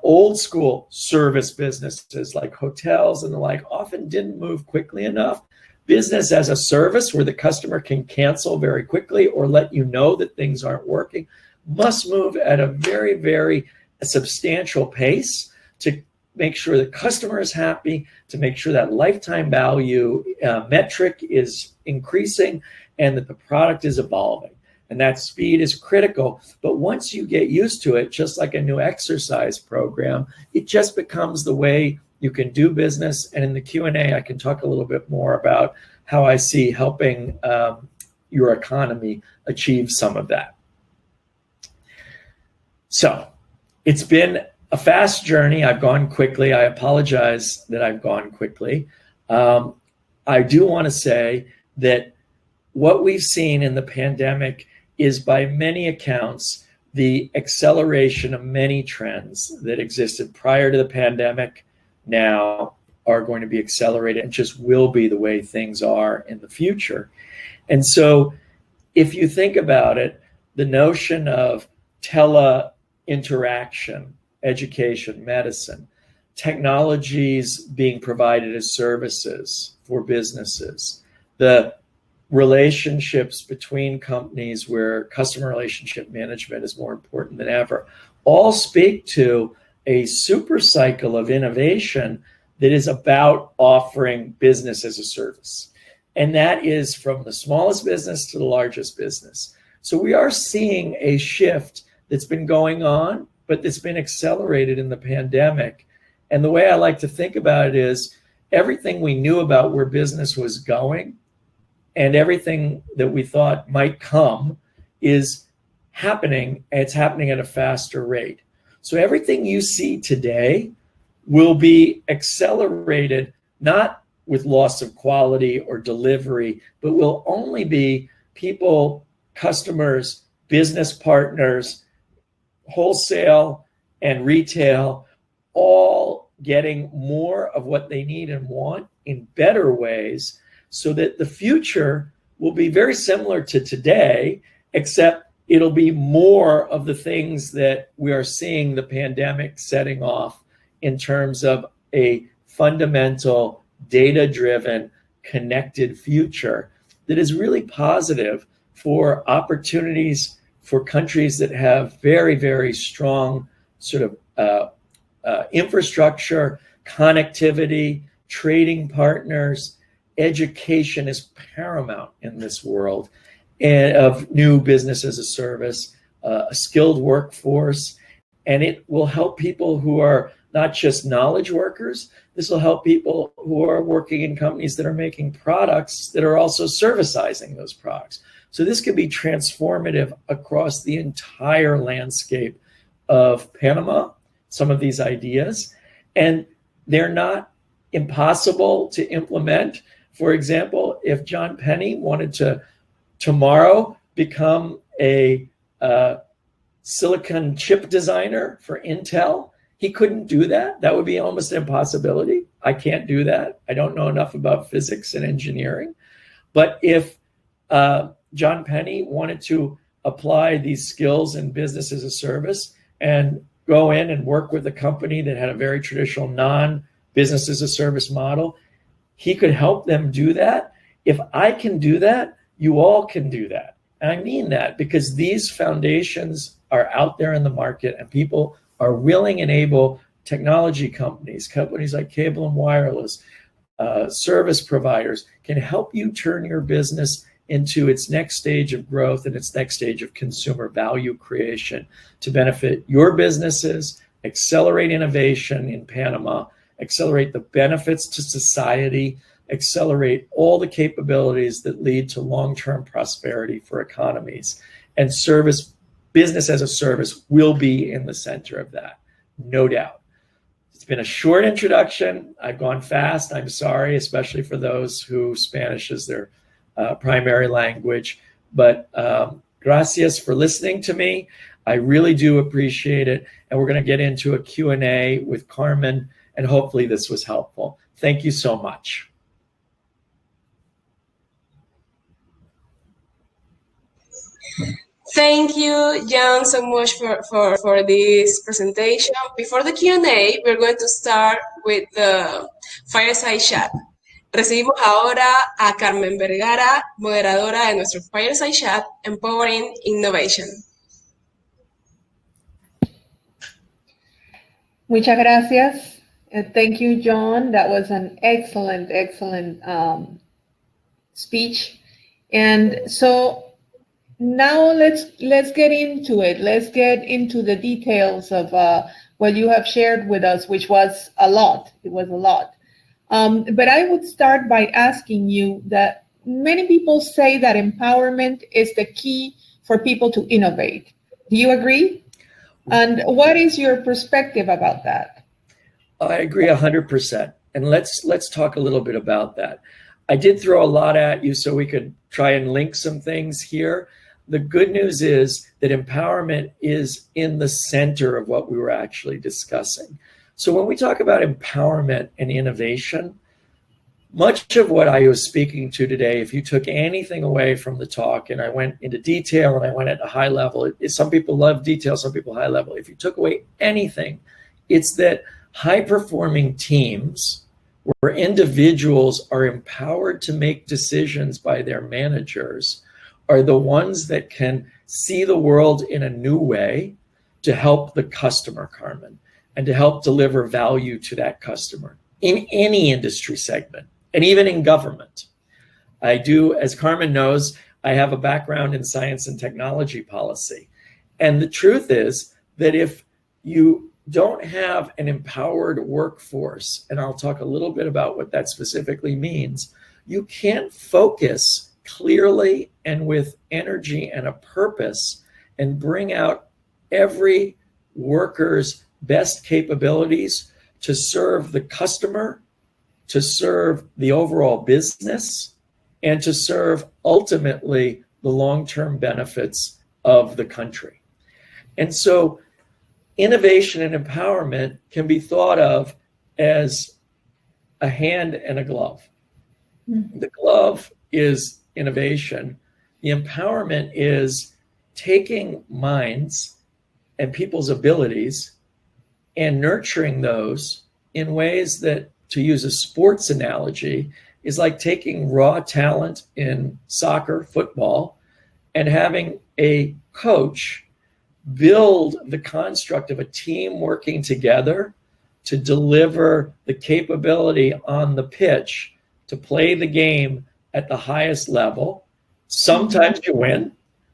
old school service businesses like hotels and the like, often didn't move quickly enough. Business as a service, where the customer can cancel very quickly or let you know that things aren't working, must move at a very, very substantial pace to make sure the customer is happy, to make sure that lifetime value metric is increasing and that the product is evolving. And that speed is critical. But once you get used to it, just like a new exercise program, it just becomes the way you can do business. And in the Q&A, I can talk a little bit more about how I see helping your economy achieve some of that. So it's been a fast journey. I've gone quickly. I apologize that I've gone quickly. I do want to say that what we've seen in the pandemic is, by many accounts, the acceleration of many trends that existed prior to the pandemic now are going to be accelerated and just will be the way things are in the future. And so if you think about it, the notion of tele-interaction, education, medicine, technologies being provided as services for businesses, the relationships between companies where customer relationship management is more important than ever, all speak to a super cycle of innovation that is about offering business as a service. And that is from the smallest business to the largest business. So we are seeing a shift that's been going on, but that's been accelerated in the pandemic. And the way I like to think about it is everything we knew about where business was going and everything that we thought might come is happening, and it's happening at a faster rate. So everything you see today will be accelerated, not with loss of quality or delivery, but will only be people, customers, business partners, wholesale and retail, all getting more of what they need and want in better ways, so that the future will be very similar to today, except it'll be more of the things that we are seeing the pandemic setting off in terms of a fundamental, data-driven, connected future that is really positive for opportunities for countries that have very, very strong sort of infrastructure, connectivity, trading partners. Education is paramount in this world, and of new business as a service, a skilled workforce, and it will help people who are not just knowledge workers. This will help people who are working in companies that are making products that are also servicizing those products. So this could be transformative across the entire landscape of Panama, some of these ideas, and they're not impossible to implement. For example, if John Penny wanted to tomorrow become a silicon chip designer for Intel, he couldn't do that. That would be almost an impossibility. I can't do that. I don't know enough about physics and engineering. But if John Penny wanted to apply these skills in business as a service and go in and work with a company that had a very traditional non-business as a service model, he could help them do that. If I can do that, you all can do that. And I mean that because these foundations are out there in the market and people are willing and able, technology companies like cable and wireless, service providers can help you turn your business into its next stage of growth and its next stage of consumer value creation to benefit your businesses, accelerate innovation in Panama, accelerate the benefits to society, accelerate all the capabilities that lead to long-term prosperity for economies. And service, business as a service, will be in the center of that, no doubt. It's been a short introduction. I've gone fast. I'm sorry, especially for those who Spanish is their primary language. But gracias for listening to me. I really do appreciate it. And we're going to get into a Q&A with Carmen, and hopefully this was helpful. Thank you so much. Thank you, John, so much for this presentation. Before the Q&A, we're going to start with the fireside chat. Recibimos ahora a Carmen Vergara, moderadora de nuestro fireside chat, Empowering Innovation. Muchas gracias. Thank you, John. That was an excellent speech. And so now let's get into it. Let's get into the details of what you have shared with us, which was a lot. It was a lot. But I would start by asking you that many people say that empowerment is the key for people to innovate. Do you agree? And what is your perspective about that? I agree 100%. And let's talk a little bit about that. I did throw a lot at you so we could try and link some things here. The good news is that empowerment is in the center of what we were actually discussing. So when we talk about empowerment and innovation, much of what I was speaking to today, if you took anything away from the talk, and I went into detail and I went at a high level, some people love detail, some people high level. If you took away anything, it's that high-performing teams where individuals are empowered to make decisions by their managers, are the ones that can see the world in a new way to help the customer, Carmen, and to help deliver value to that customer in any industry segment, and even in government. I do, as Carmen knows, I have a background in science and technology policy. And the truth is that if you don't have an empowered workforce, and I'll talk a little bit about what that specifically means, you can't focus clearly and with energy and a purpose and bring out every worker's best capabilities to serve the customer, to serve the overall business, and to serve ultimately the long-term benefits of the country. And so innovation and empowerment can be thought of as a hand and a glove. The glove is innovation. The empowerment is taking minds and people's abilities and nurturing those in ways that, to use a sports analogy, is like taking raw talent in soccer, football, and having a coach build the construct of a team working together to deliver the capability on the pitch to play the game at the highest level. Sometimes you win,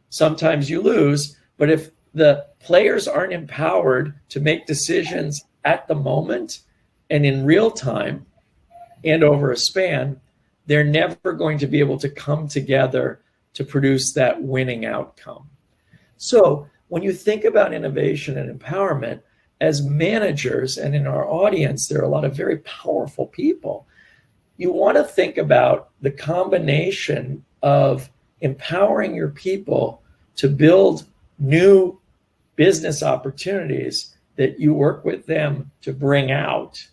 sometimes you lose, but if the players aren't empowered to make decisions at the moment and in real time and over a span, they're never going to be able to come together to produce that winning outcome. So when you think about innovation and empowerment, as managers, and in our audience, there are a lot of very powerful people, you want to think about the combination of empowering your people to build new business opportunities that you work with them to bring out,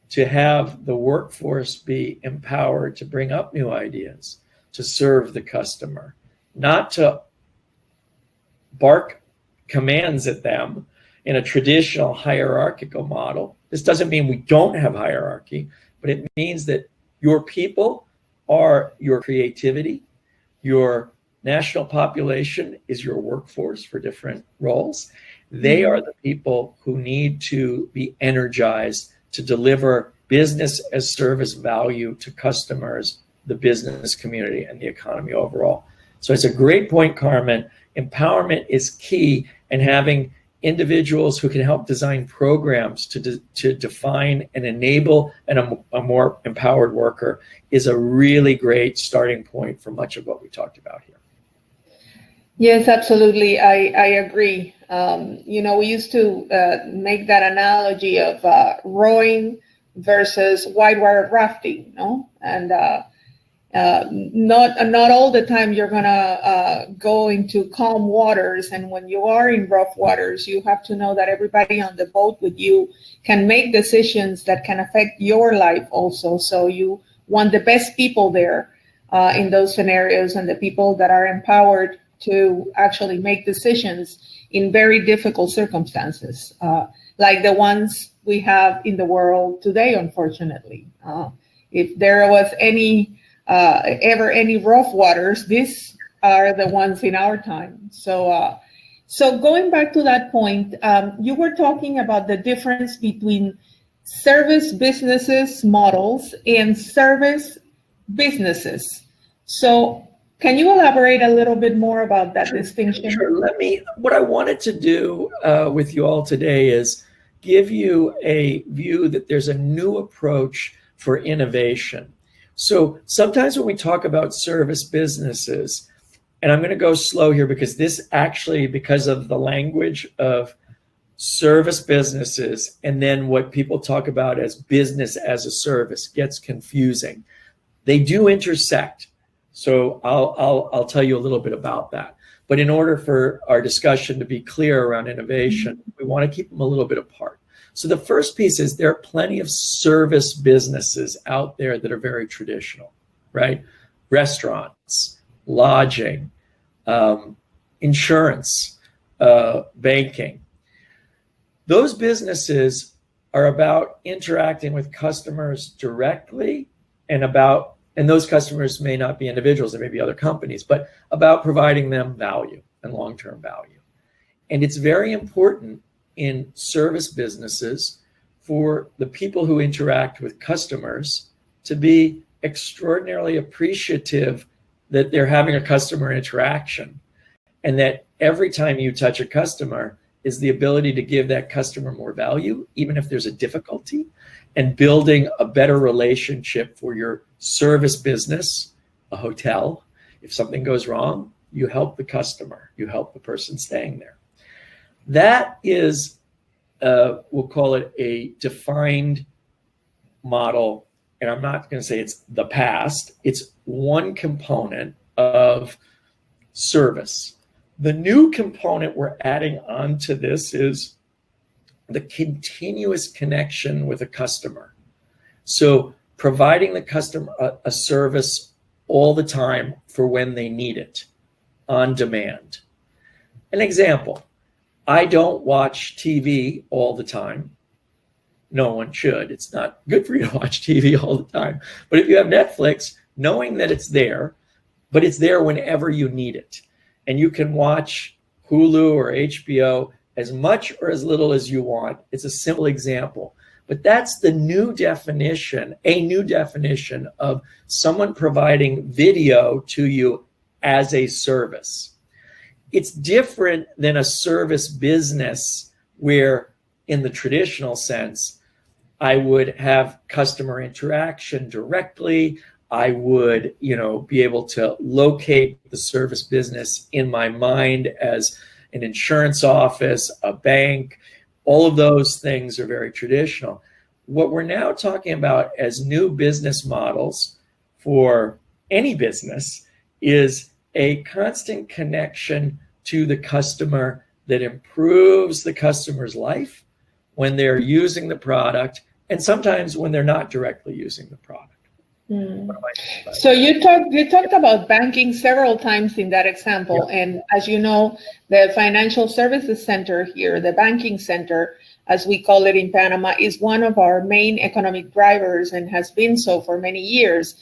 to have the workforce be empowered to bring up new ideas, to serve the customer, not to bark commands at them in a traditional hierarchical model. This doesn't mean we don't have hierarchy, but it means that your people are your creativity, your national population is your workforce for different roles. They are the people who need to be energized to deliver business as service value to customers, the business community, and the economy overall. So it's a great point, Carmen. Empowerment is key, and having individuals who can help design programs to define and enable a more empowered worker is a really great starting point for much of what we talked about here. Yes, absolutely. I agree. We used to make that analogy of rowing versus whitewater rafting, and not all the time you're gonna go into calm waters, and when you are in rough waters, you have to know that everybody on the boat with you can make decisions that can affect your life also. So you want the best people there in those scenarios, and the people that are empowered to actually make decisions in very difficult circumstances, like the ones we have in the world today, unfortunately. If there was ever any rough waters, these are the ones in our time. So going back to that point, you were talking about the difference between service businesses models and service businesses. So can you elaborate a little bit more about that distinction? Sure. What I wanted to do with you all today is give you a view that there's a new approach for innovation. So sometimes when we talk about service businesses, and I'm going to go slow here because this actually, because of the language of service businesses and then what people talk about as business as a service gets confusing. They do intersect. So I'll tell you a little bit about that. But in order for our discussion to be clear around innovation, we want to keep them a little bit apart. So the first piece is there are plenty of service businesses out there that are very traditional, right? Restaurants, lodging, insurance, banking. Those businesses are about interacting with customers directly, and those customers may not be individuals, they may be other companies, but about providing them value and long-term value. And it's very important in service businesses for the people who interact with customers to be extraordinarily appreciative that they're having a customer interaction, and that every time you touch a customer is the ability to give that customer more value, even if there's a difficulty, and building a better relationship for your service business, a hotel. If something goes wrong, you help the customer, you help the person staying there. That is, we'll call it a defined model, and I'm not going to say it's the past, it's one component of service. The new component we're adding onto this is the continuous connection with a customer. So providing the customer a service all the time for when they need it, on demand. An example, I don't watch TV all the time. No one should. It's not good for you to watch TV all the time. But if you have Netflix, knowing that it's there, but it's there whenever you need it. And you can watch Hulu or HBO as much or as little as you want. It's a simple example. But that's the new definition, a new definition of someone providing video to you as a service. It's different than a service business where, in the traditional sense, I would have customer interaction directly. I would, be able to locate the service business in my mind as an insurance office, a bank. All of those things are very traditional. What we're now talking about as new business models for any business is a constant connection to the customer that improves the customer's life when they're using the product, and sometimes when they're not directly using the product. So you talked about banking several times in that example. Yeah. And as you know, the Financial Services Center here, the banking center, as we call it in Panama, is one of our main economic drivers and has been so for many years.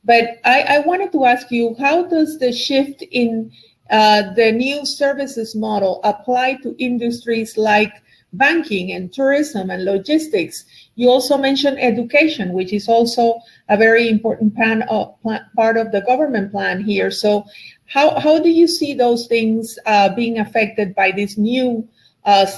But I wanted to ask you, how does the shift in the new services model apply to industries like banking and tourism and logistics? You also mentioned education, which is also a very important part of the government plan here. So how do you see those things being affected by this new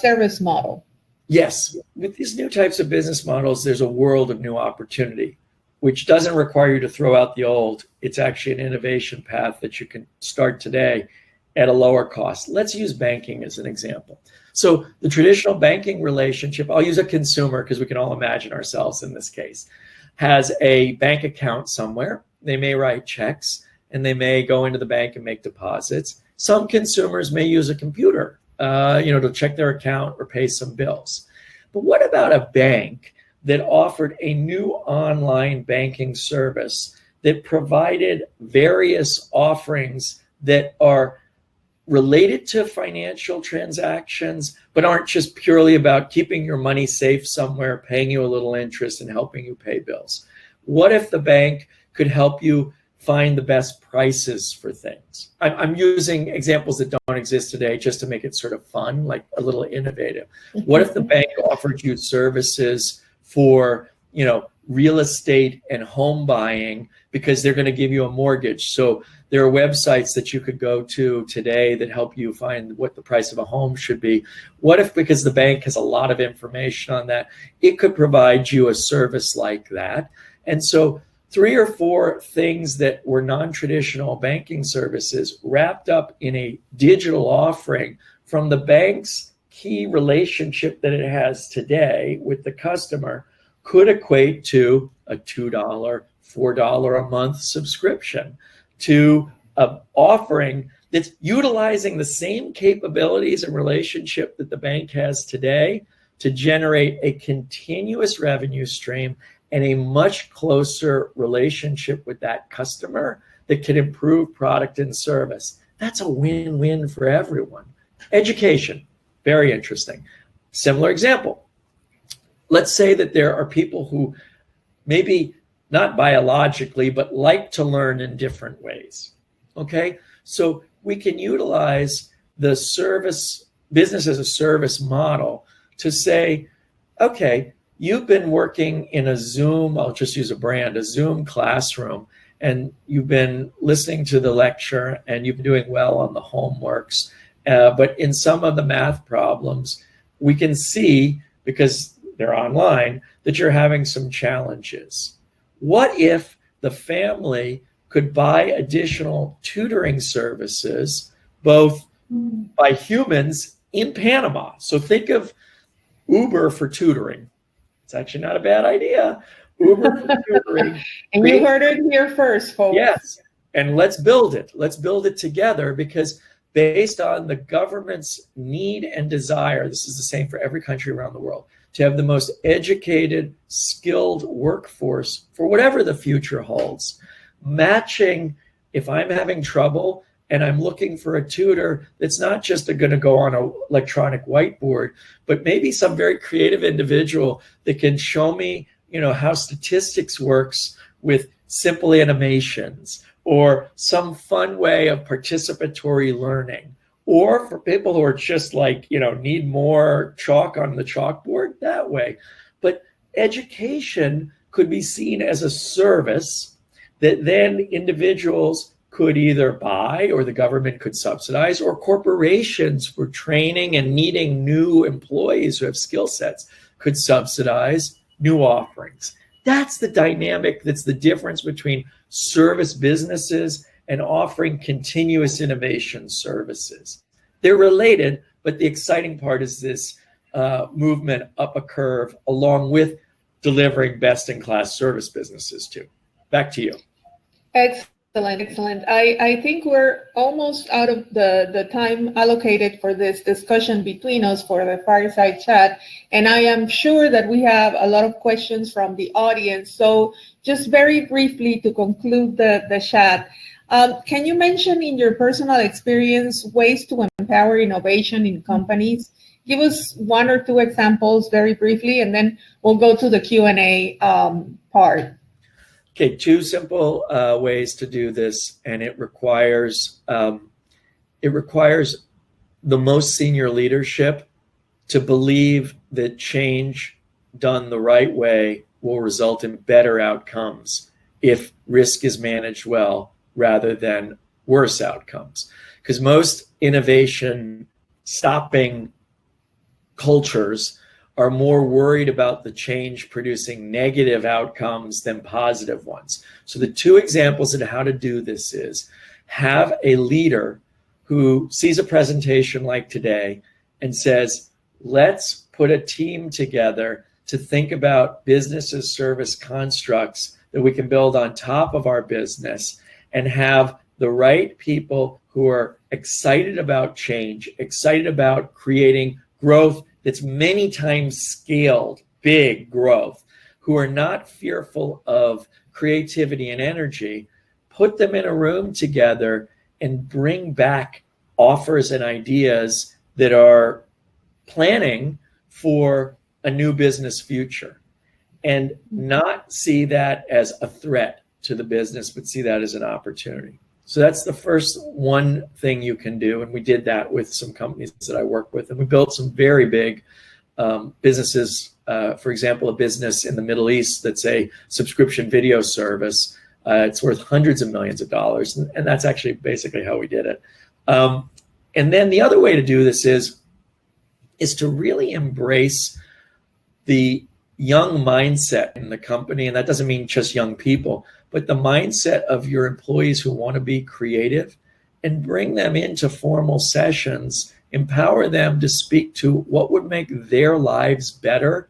service model? Yes, with these new types of business models, there's a world of new opportunity, which doesn't require you to throw out the old. It's actually an innovation path that you can start today at a lower cost. Let's use banking as an example. So the traditional banking relationship, I'll use a consumer because we can all imagine ourselves in this case, has a bank account somewhere. They may write checks and they may go into the bank and make deposits. Some consumers may use a computer, to check their account or pay some bills. But what about a bank that offered a new online banking service that provided various offerings that are related to financial transactions, but aren't just purely about keeping your money safe somewhere, paying you a little interest and helping you pay bills? What if the bank could help you find the best prices for things? I'm using examples that don't exist today just to make it sort of fun, like a little innovative. What if the bank offered you services for, real estate and home buying because they're going to give you a mortgage? So there are websites that you could go to today that help you find what the price of a home should be. What if, because the bank has a lot of information on that, it could provide you a service like that? And so 3 or 4 things that were non-traditional banking services wrapped up in a digital offering from the bank's key relationship that it has today with the customer could equate to a $2, $4 a month subscription to an offering that's utilizing the same capabilities and relationship that the bank has today to generate a continuous revenue stream and a much closer relationship with that customer that can improve product and service. That's a win-win for everyone. Education, very interesting. Similar example. let's say that there are people who maybe not biologically, but like to learn in different ways. Okay, so we can utilize the service, business as a service model to say, okay, you've been working in a Zoom, I'll just use a brand, a Zoom classroom, and you've been listening to the lecture and you've been doing well on the homeworks. But in some of the math problems, we can see, because they're online, that you're having some challenges. What if the family could buy additional tutoring services, both by humans in Panama? So think of Uber for tutoring. It's actually not a bad idea. Uber for tutoring. And you heard it here first, folks. Yes, and let's build it. Let's build it together, because based on the government's need and desire, this is the same for every country around the world, to have the most educated, skilled workforce for whatever the future holds. Matching, if I'm having trouble and I'm looking for a tutor that's not just going to go on an electronic whiteboard, but maybe some very creative individual that can show me, how statistics works with simple animations, or some fun way of participatory learning. Or for people who are just like, need more chalk on the chalkboard, that way. But education could be seen as a service that then individuals could either buy, or the government could subsidize, or corporations for training and needing new employees who have skill sets could subsidize new offerings. That's the dynamic, that's the difference between service businesses and offering continuous innovation services. They're related, but the exciting part is this movement up a curve along with delivering best-in-class service businesses too. Back to you. Excellent. I think we're almost out of the time allocated for this discussion between us for the fireside chat. And I am sure that we have a lot of questions from the audience. So just very briefly to conclude the chat, can you mention in your personal experience ways to empower innovation in companies? Give us one or two examples very briefly, and then we'll go to the Q&A part. Okay, two simple ways to do this, and it requires the most senior leadership to believe that change done the right way will result in better outcomes if risk is managed well rather than worse outcomes. Because most innovation stopping cultures are more worried about the change producing negative outcomes than positive ones. So the two examples of how to do this is have a leader who sees a presentation like today and says, let's put a team together to think about business as service constructs that we can build on top of our business, and have the right people who are excited about change, excited about creating growth that's many times scaled, big growth, who are not fearful of creativity and energy, put them in a room together and bring back offers and ideas that are planning for a new business future, and not see that as a threat to the business, but see that as an opportunity. So that's the first one thing you can do. And we did that with some companies that I work with. And we built some very big businesses. For example, a business in the Middle East that's a subscription video service. It's worth hundreds of millions of dollars. And that's actually basically how we did it. And then the other way to do this is to really embrace the young mindset in the company. And that doesn't mean just young people, but the mindset of your employees who want to be creative, and bring them into formal sessions, empower them to speak to what would make their lives better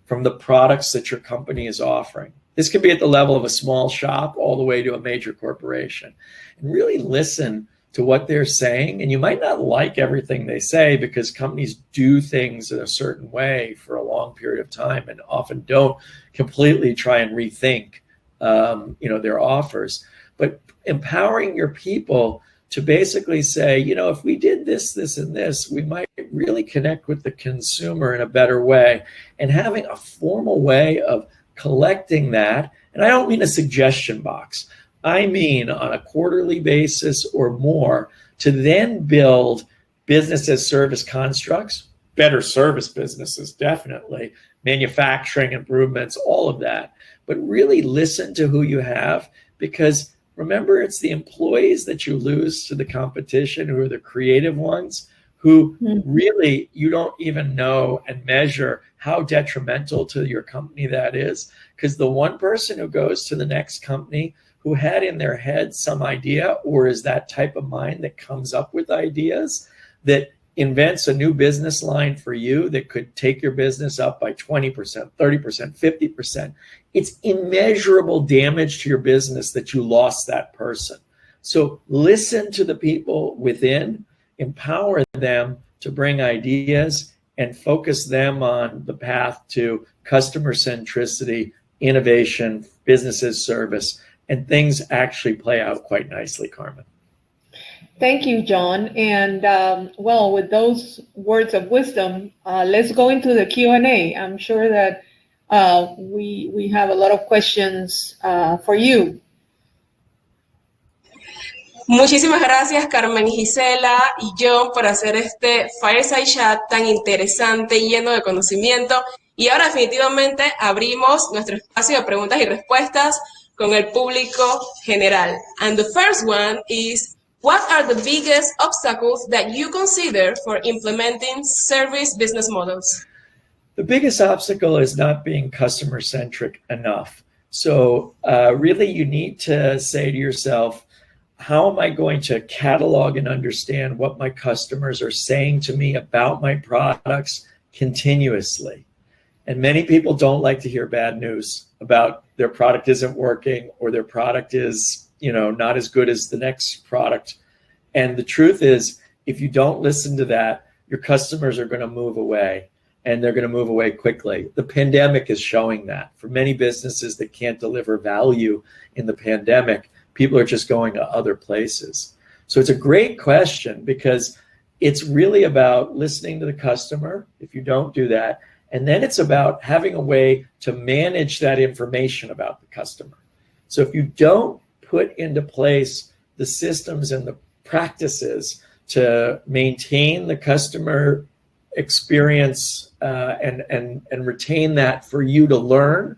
from the products that your company is offering. This could be at the level of a small shop all the way to a major corporation, and really listen to what they're saying. And you might not like everything they say, because companies do things in a certain way for a long period of time and often don't completely try and rethink their offers. But empowering your people to basically say, you know, if we did this, this, and this, we might really connect with the consumer in a better way. And having a formal way of collecting that, and I don't mean a suggestion box, I mean on a quarterly basis or more, to then build business as service constructs, better service businesses, definitely, manufacturing improvements, all of that. But really listen to who you have, because remember, it's the employees that you lose to the competition, who are the creative ones, who really you don't even know and measure how detrimental to your company that is. Because the one person who goes to the next company who had in their head some idea, or is that type of mind that comes up with ideas, that invents a new business line for you that could take your business up by 20%, 30%, 50%. It's immeasurable damage to your business that you lost that person. So listen to the people within, empower them to bring ideas, and focus them on the path to customer centricity, innovation, business as service, and things actually play out quite nicely, Carmen. Thank you, John. And well, with those words of wisdom, let's go into the Q&A. I'm sure that we have a lot of questions for you. Muchísimas gracias, Carmen, Gisela y John, por hacer este Fireside Chat tan interesante, lleno de conocimiento. Y ahora definitivamente abrimos nuestro espacio de preguntas y respuestas con el público general. And the first one is, what are the biggest obstacles that you consider for implementing service business models? The biggest obstacle is not being customer-centric enough. So really you need to say to yourself, how am I going to catalog and understand what my customers are saying to me about my products continuously? And many people don't like to hear bad news about their product isn't working or their product is, you know, not as good as the next product. And the truth is, if you don't listen to that, your customers are going to move away, and they're going to move away quickly. The pandemic is showing that. For many businesses that can't deliver value in the pandemic, people are just going to other places. So it's a great question, because it's really about listening to the customer, if you don't do that, and then it's about having a way to manage that information about the customer. So if you don't put into place the systems and the practices to maintain the customer experience and retain that for you to learn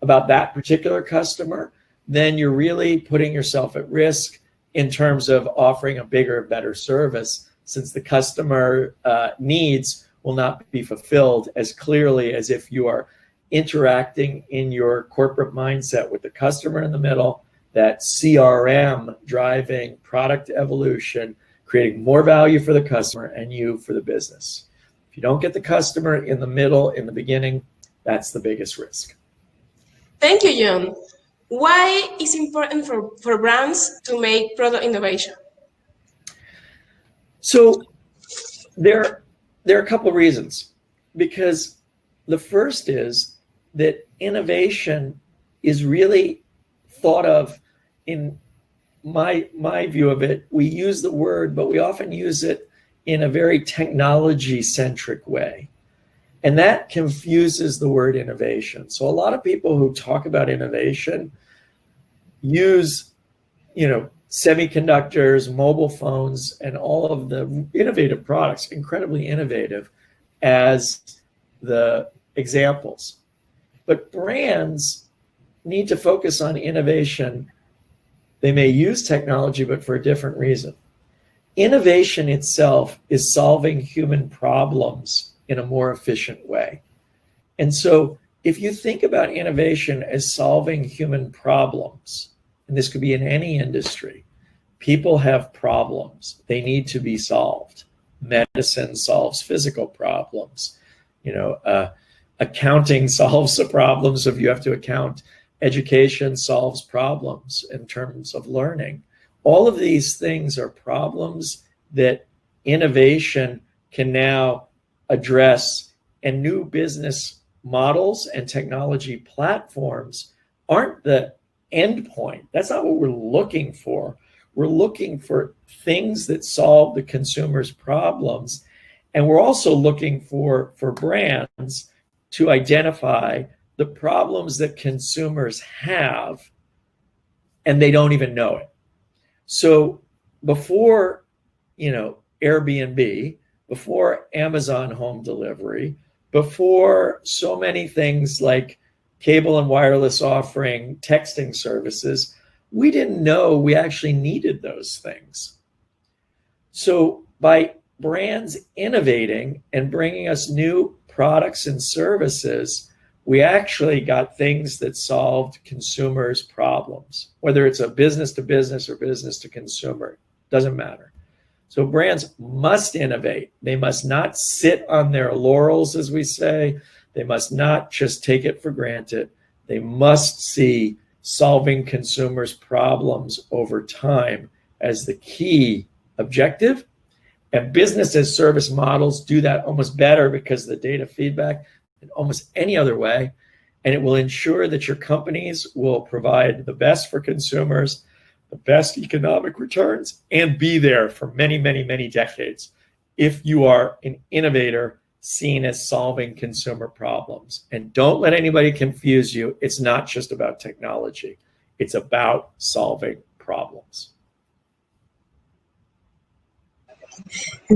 about that particular customer, then you're really putting yourself at risk in terms of offering a bigger, better service, since the customer needs will not be fulfilled as clearly as if you are interacting in your corporate mindset with the customer in the middle, that CRM driving product evolution, creating more value for the customer and you for the business. If you don't get the customer in the middle, in the beginning, that's the biggest risk. Thank you, John. Why is it important for brands to make product innovation? So there are a couple of reasons. Because the first is that innovation is really thought of, in my view of it, we use the word, but we often use it in a very technology-centric way. And that confuses the word innovation. So a lot of people who talk about innovation use, you know, semiconductors, mobile phones, and all of the innovative products, incredibly innovative, as the examples. But brands need to focus on innovation. They may use technology, but for a different reason. Innovation itself is solving human problems in a more efficient way. And so if you think about innovation as solving human problems, and this could be in any industry, people have problems. They need to be solved. Medicine solves physical problems. You know, accounting solves the problems if you have to account. Education solves problems in terms of learning. All of these things are problems that innovation can now address, and new business models and technology platforms aren't the end point. That's not what we're looking for. We're looking for things that solve the consumer's problems. And we're also looking for brands to identify the problems that consumers have and they don't even know it. So before, Airbnb, before Amazon home delivery, before so many things like cable and wireless offering texting services, we didn't know we actually needed those things. So by brands innovating and bringing us new products and services, we actually got things that solved consumers' problems, whether it's a business to business or business to consumer, doesn't matter. So brands must innovate. They must not sit on their laurels, as we say. They must not just take it for granted. They must see solving consumers' problems over time as the key objective. And business as service models do that almost better because of the data feedback than almost any other way. And it will ensure that your companies will provide the best for consumers, the best economic returns, and be there for many, many, many decades if you are an innovator seen as solving consumer problems. And don't let anybody confuse you. It's not just about technology. It's about solving problems.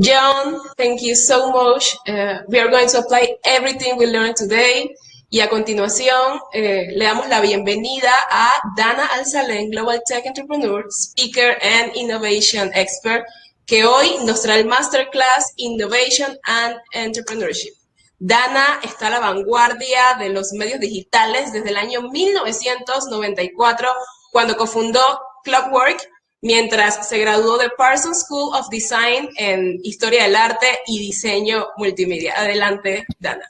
John, thank you so much. We are going to apply everything we learned today. Y a continuación, le damos la bienvenida a Dana Alsalén, Global Tech Entrepreneur, Speaker and Innovation Expert, que hoy nos trae el Masterclass Innovation and Entrepreneurship. Dana está a la vanguardia de los medios digitales desde el año 1994, cuando cofundó Clockwork, mientras se graduó de Parsons School of Design en Historia del Arte y Diseño Multimedia. Adelante, Dana.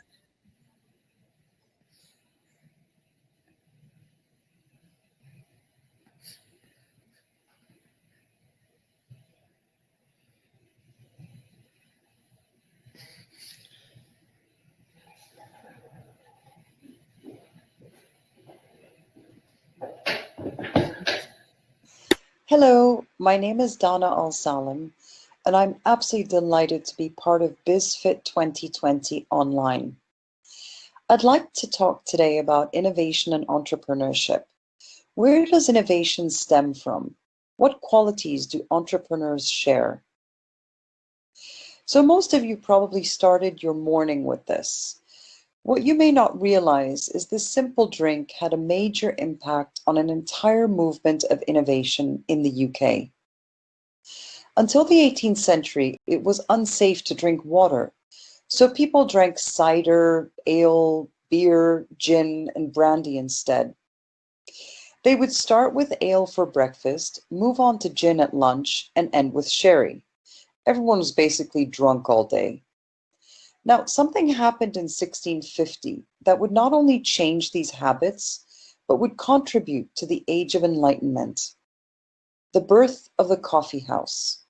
Hello, my name is Dana Al-Salim, and I'm absolutely delighted to be part of BIZFIT 2020 online. I'd like to talk today about innovation and entrepreneurship. Where does innovation stem from? What qualities do entrepreneurs share? So most of you probably started your morning with this. What you may not realize is this simple drink had a major impact on an entire movement of innovation in the UK. Until the 18th century, it was unsafe to drink water, so people drank cider, ale, beer, gin, and brandy instead. They would start with ale for breakfast, move on to gin at lunch, and end with sherry. Everyone was basically drunk all day. Now, something happened in 1650 that would not only change these habits, but would contribute to the Age of Enlightenment: the birth of the coffee house.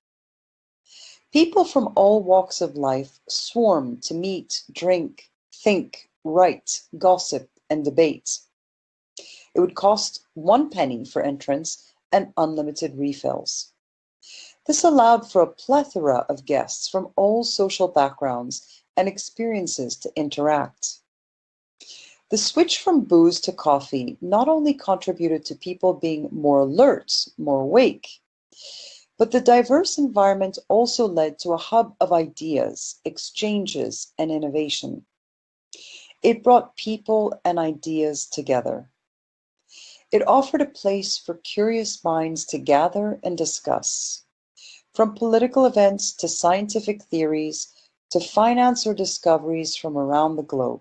People from all walks of life swarmed to meet, drink, think, write, gossip, and debate. It would cost 1 penny for entrance and unlimited refills. This allowed for a plethora of guests from all social backgrounds and experiences to interact. The switch from booze to coffee not only contributed to people being more alert, more awake, but the diverse environment also led to a hub of ideas, exchanges, and innovation. It brought people and ideas together. It offered a place for curious minds to gather and discuss. From political events to scientific theories, to finance or discoveries from around the globe.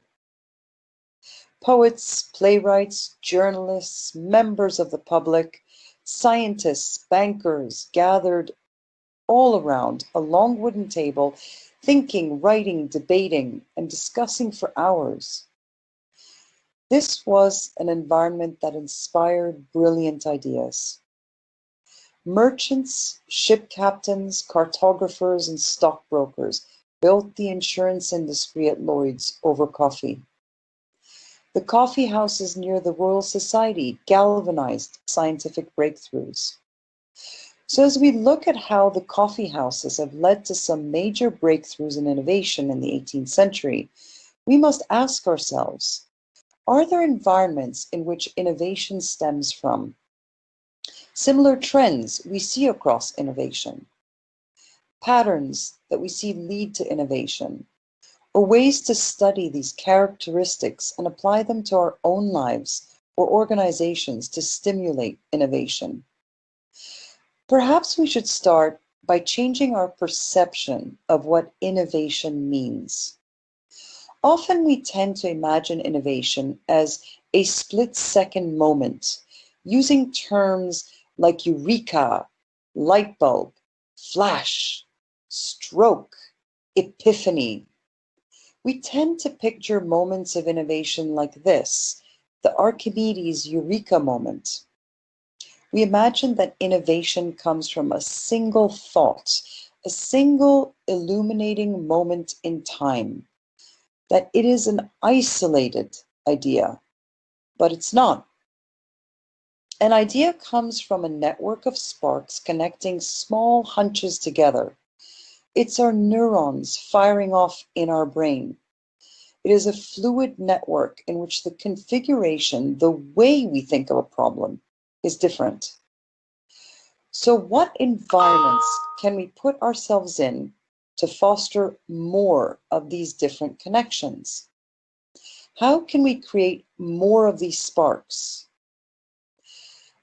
Poets, playwrights, journalists, members of the public, scientists, bankers gathered all around a long wooden table, thinking, writing, debating, and discussing for hours. This was an environment that inspired brilliant ideas. Merchants, ship captains, cartographers, and stockbrokers built the insurance industry at Lloyd's over coffee. The coffee houses near the Royal Society galvanized scientific breakthroughs. So as we look at how the coffee houses have led to some major breakthroughs in innovation in the 18th century, we must ask ourselves, are there environments in which innovation stems from? Similar trends we see across innovation, patterns that we see lead to innovation, or ways to study these characteristics and apply them to our own lives or organizations to stimulate innovation. Perhaps we should start by changing our perception of what innovation means. Often we tend to imagine innovation as a split-second moment, using terms like eureka, light bulb, flash, stroke, epiphany. We tend to picture moments of innovation like this, the Archimedes eureka moment. We imagine that innovation comes from a single thought, a single illuminating moment in time, that it is an isolated idea, but it's not. An idea comes from a network of sparks connecting small hunches together. It's our neurons firing off in our brain. It is a fluid network in which the configuration, the way we think of a problem, is different. So what environments can we put ourselves in to foster more of these different connections? How can we create more of these sparks?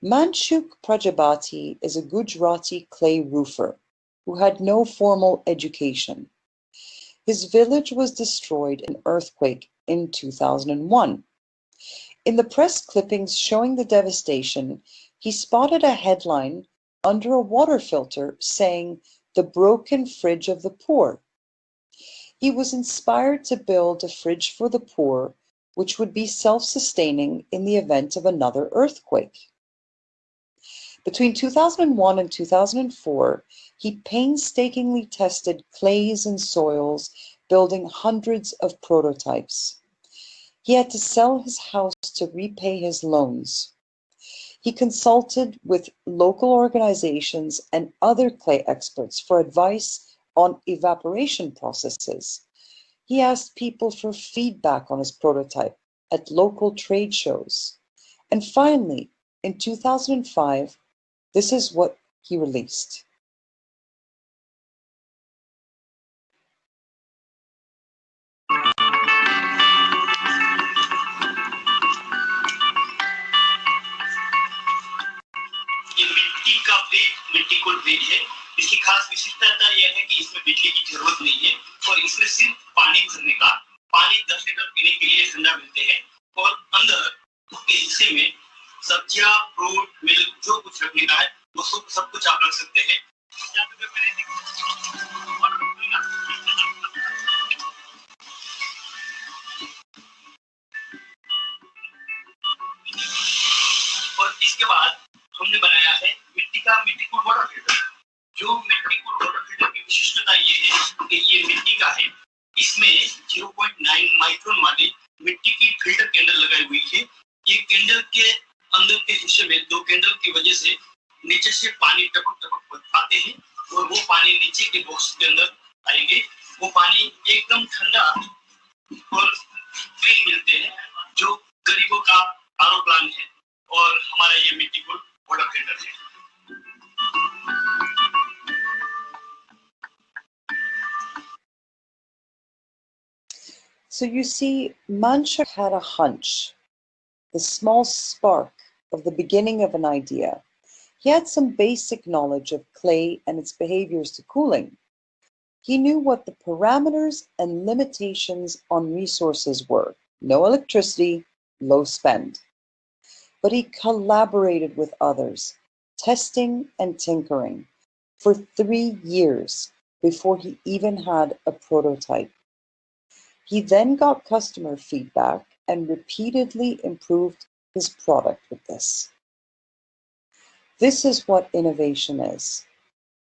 Manshuk Prajapati is a Gujarati clay roofer who had no formal education. His village was destroyed in an earthquake in 2001. In the press clippings showing the devastation, he spotted a headline under a water filter saying, "The broken fridge of the poor." He was inspired to build a fridge for the poor, which would be self-sustaining in the event of another earthquake. Between 2001 and 2004, he painstakingly tested clays and soils, building hundreds of prototypes. He had to sell his house to repay his loans. He consulted with local organizations and other clay experts for advice on evaporation processes. He asked people for feedback on his prototype at local trade shows. And finally, in 2005, this is what he released. मिट्टी को bread है। इसकी खास विशेषता यह है कि इसमें बिजली की जरूरत नहीं है और इसमें सिर्फ पानी भरने का, पानी 10 लीटर पीने के लिए ठंडा मिलते हैं और अंदर के हिस्से में सब्जियां, फ्रूट, मिल्क जो कुछ रखने का है वो सब कुछ आप रख सकते हैं। और इसके बाद हमने बनाया है मिट्टी को वाटर फिल्टर। जो मिट्टी को वाटर फिल्टर की विशिष्टता ये है कि ये मिट्टी का है, इसमें 0.9 माइक्रोन वाली मिट्टी की फिल्टर कैंडल लगाई हुई है। ये कैंडल के अंदर के हिस्से में दो कैंडल की वजह से नीचे से पानी टपक टपक आते हैं और वो पानी नीचे के बॉक्स के अंदर आएंगे। वो पानी एकदम ठंडा और फ्री मिलते हैं, जो गरीबों का आरो प्लान है और हमारा ये मिट्टी को वाटर फिल्टर है। So you see, Manshuk had a hunch, the small spark of the beginning of an idea. He had some basic knowledge of clay and its behaviors to cooling. He knew what the parameters and limitations on resources were. No electricity, low spend. But he collaborated with others, testing and tinkering, for 3 years before he even had a prototype. He then got customer feedback and repeatedly improved his product with this. This is what innovation is.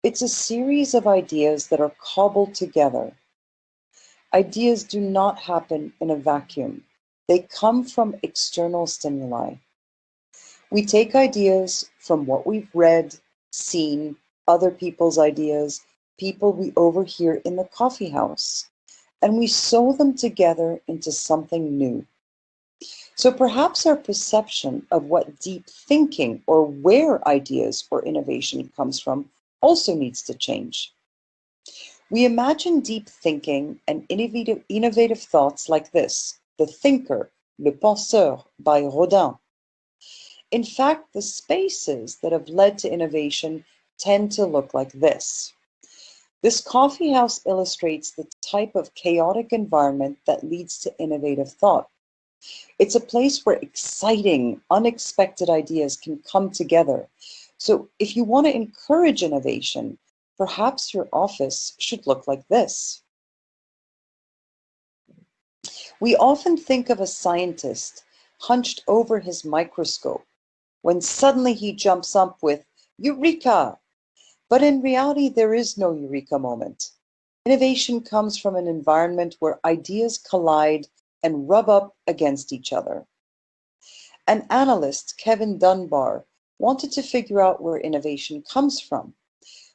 It's a series of ideas that are cobbled together. Ideas do not happen in a vacuum. They come from external stimuli. We take ideas from what we've read, seen, other people's ideas, people we overhear in the coffee house, and we sew them together into something new. So perhaps our perception of what deep thinking or where ideas or innovation comes from also needs to change. We imagine deep thinking and innovative thoughts like this: The Thinker, Le Penseur by Rodin. In fact, the spaces that have led to innovation tend to look like this. This coffee house illustrates the type of chaotic environment that leads to innovative thought. It's a place where exciting, unexpected ideas can come together. So if you want to encourage innovation, perhaps your office should look like this. We often think of a scientist hunched over his microscope when suddenly he jumps up with Eureka! But in reality, there is no Eureka moment. Innovation comes from an environment where ideas collide and rub up against each other. An analyst, Kevin Dunbar, wanted to figure out where innovation comes from.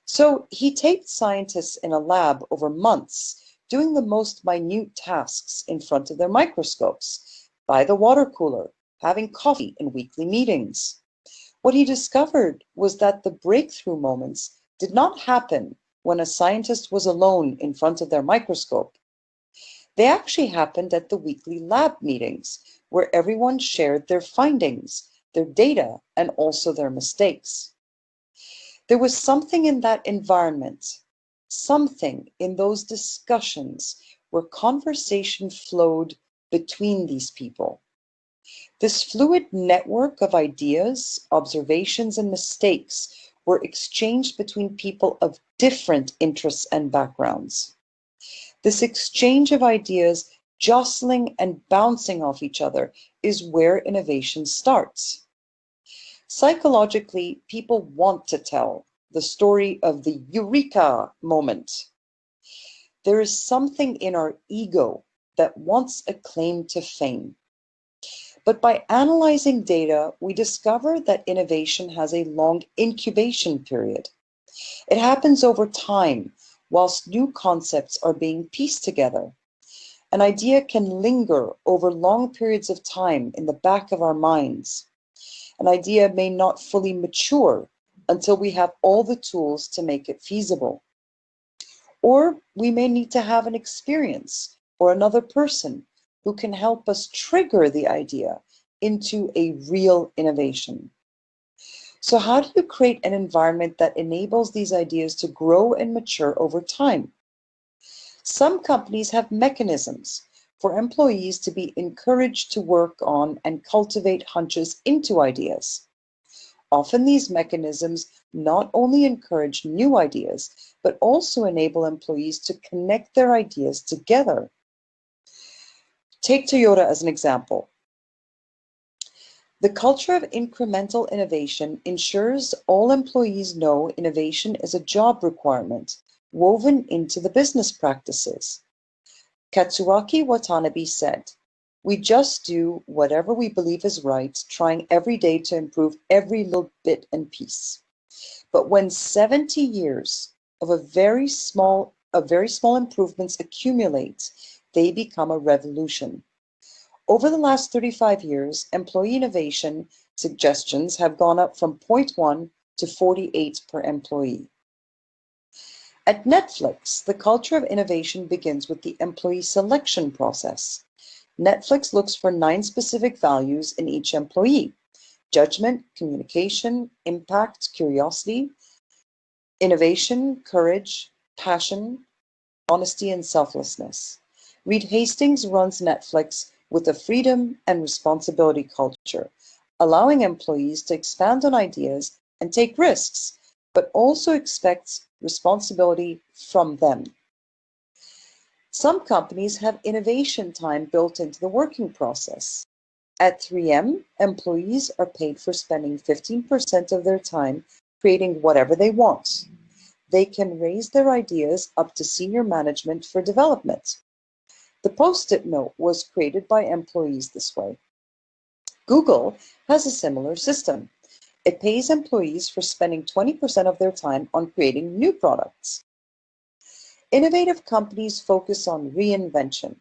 So he taped scientists in a lab over months, doing the most minute tasks in front of their microscopes, by the water cooler, having coffee in weekly meetings. What he discovered was that the breakthrough moments did not happen when a scientist was alone in front of their microscope. They actually happened at the weekly lab meetings, where everyone shared their findings, their data, and also their mistakes. There was something in that environment, something in those discussions where conversation flowed between these people. This fluid network of ideas, observations, and mistakes were exchanged between people of different interests and backgrounds. This exchange of ideas jostling and bouncing off each other is where innovation starts. Psychologically, people want to tell the story of the Eureka moment. There is something in our ego that wants a claim to fame. But by analyzing data, we discover that innovation has a long incubation period. It happens over time, whilst new concepts are being pieced together. An idea can linger over long periods of time in the back of our minds. An idea may not fully mature until we have all the tools to make it feasible. Or we may need to have an experience or another person who can help us trigger the idea into a real innovation. So how do you create an environment that enables these ideas to grow and mature over time? Some companies have mechanisms for employees to be encouraged to work on and cultivate hunches into ideas. Often these mechanisms not only encourage new ideas, but also enable employees to connect their ideas together. Take Toyota as an example. The culture of incremental innovation ensures all employees know innovation is a job requirement woven into the business practices. Katsuaki Watanabe said, "We just do whatever we believe is right, trying every day to improve every little bit and piece. But when 70 years of very small improvements accumulate, they become a revolution." Over the last 35 years, employee innovation suggestions have gone up from 0.1 to 48 per employee. At Netflix, the culture of innovation begins with the employee selection process. Netflix looks for 9 specific values in each employee: judgment, communication, impact, curiosity, innovation, courage, passion, honesty, and selflessness. Reed Hastings runs Netflix with a freedom and responsibility culture, allowing employees to expand on ideas and take risks, but also expects responsibility from them. Some companies have innovation time built into the working process. At 3M, employees are paid for spending 15% of their time creating whatever they want. They can raise their ideas up to senior management for development. The Post-it note was created by employees this way. Google has a similar system. It pays employees for spending 20% of their time on creating new products. Innovative companies focus on reinvention,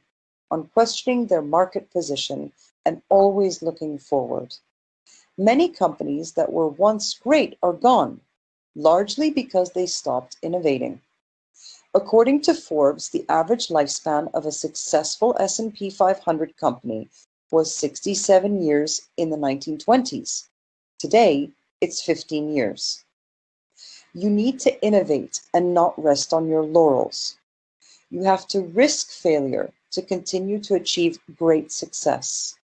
on questioning their market position, and always looking forward. Many companies that were once great are gone, largely because they stopped innovating. According to Forbes, the average lifespan of a successful S&P 500 company was 67 years in the 1920s. Today, it's 15 years. You need to innovate and not rest on your laurels. You have to risk failure to continue to achieve great success.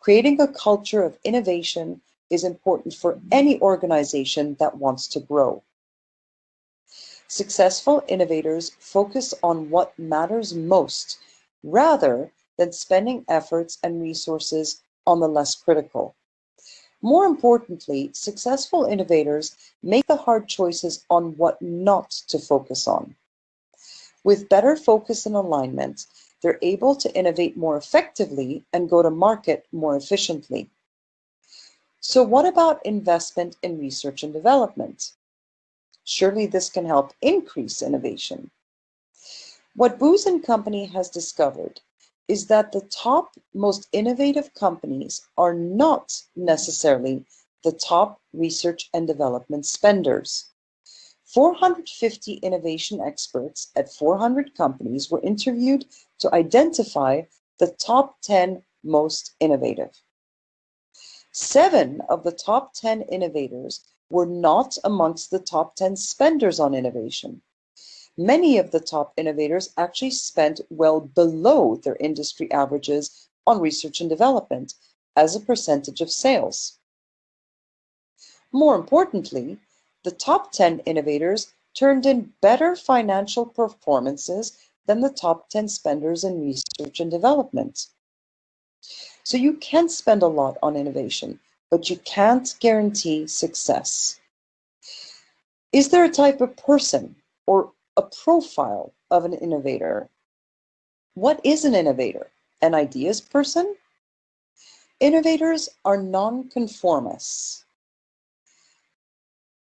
Creating a culture of innovation is important for any organization that wants to grow. Successful innovators focus on what matters most rather than spending efforts and resources on the less critical. More importantly, successful innovators make the hard choices on what not to focus on. With better focus and alignment, they're able to innovate more effectively and go to market more efficiently. So what about investment in research and development? Surely this can help increase innovation. What Booz & Company has discovered is that the top most innovative companies are not necessarily the top research and development spenders. 450 innovation experts at 400 companies were interviewed to identify the top 10 most innovative. 7 of the top 10 innovators were not amongst the top 10 spenders on innovation. Many of the top innovators actually spent well below their industry averages on research and development as a percentage of sales. More importantly, the top 10 innovators turned in better financial performances than the top 10 spenders in research and development. So you can spend a lot on innovation, but you can't guarantee success. Is there a type of person or a profile of an innovator? What is an innovator? An ideas person? Innovators are nonconformists.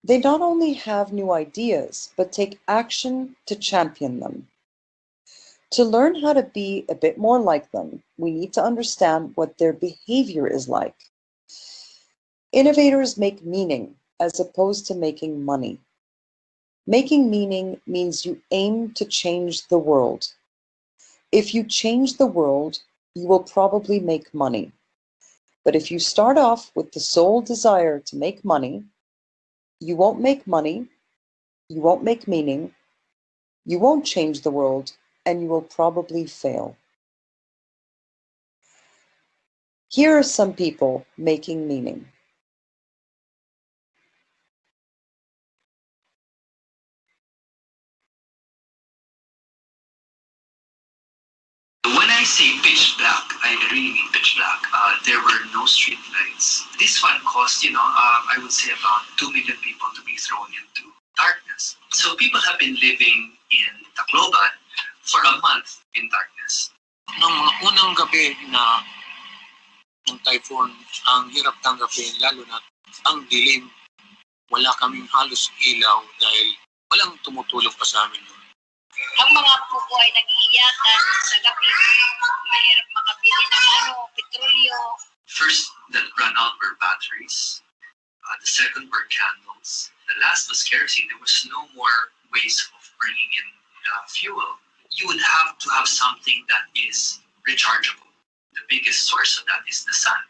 They not only have new ideas, but take action to champion them. To learn how to be a bit more like them, we need to understand what their behavior is like. Innovators make meaning as opposed to making money. Making meaning means you aim to change the world. If you change the world, you will probably make money. But if you start off with the sole desire to make money, you won't make money, you won't make meaning, you won't change the world, and you will probably fail. Here are some people making meaning. When I say pitch black, I really mean pitch black. There were no street lights. This one caused, I would say about 2 million people to be thrown into darkness. So people have been living in Tacloban for a month in darkness. Nung mga unang gabi na ng typhoon, ang hirap tanggapin, lalo na ang dilim. Wala kaming halos ilaw dahil walang tumutulong pa sa amin. Ang mga pupo ay nag-iiyakan sa gabi. Mahirap makabili ng petrolyo. First that ran out were batteries. The second were candles. The last was kerosene. There was no more ways of bringing in fuel. You would have to have something that is rechargeable. The biggest source of that is the sun.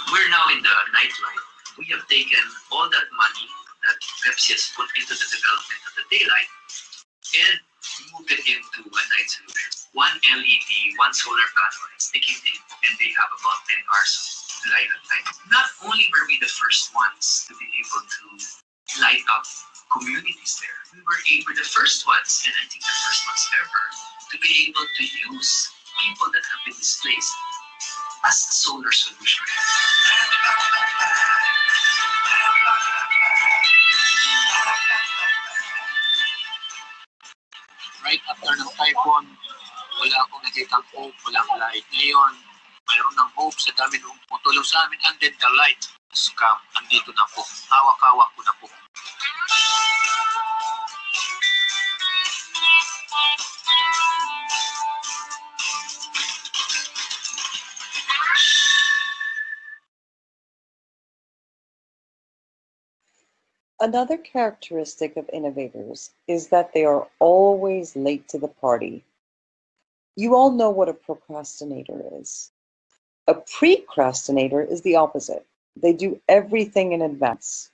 We're now in the nightlight. We have taken all that money that Pepsi has put into the development of the daylight and moved it into a night solution. One LED, one solar panel, and they have about 10 hours of light at night. Not only were we the first ones to be able to light up communities there, we were the first ones, and I think the first ones ever, to be able to use people that have been displaced as a solar solution. Right after ng typhoon, wala akong nakitang hope, walang light. Ngayon, mayroon ng hope sa dami ng tumutulong sa amin, and then the light has come. Andito na po. Hawak-hawak ko na po. Another characteristic of innovators is that they are always late to the party. You all know what a procrastinator is. A precrastinator is the opposite. They do everything in advance.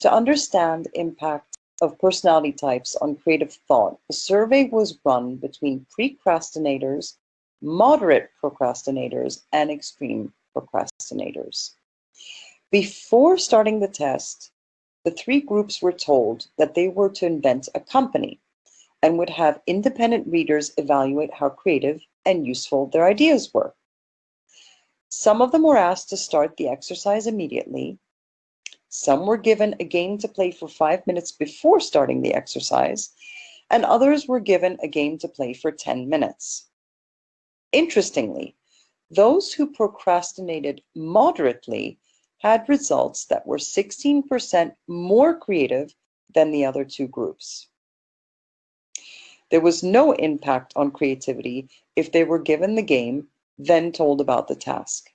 To understand the impact of personality types on creative thought, a survey was run between precrastinators, moderate procrastinators, and extreme procrastinators. Before starting the test, the three groups were told that they were to invent a company and would have independent readers evaluate how creative and useful their ideas were. Some of them were asked to start the exercise immediately. Some were given a game to play for 5 minutes before starting the exercise, and others were given a game to play for 10 minutes. Interestingly, those who procrastinated moderately had results that were 16% more creative than the other two groups. There was no impact on creativity if they were given the game, then told about the task.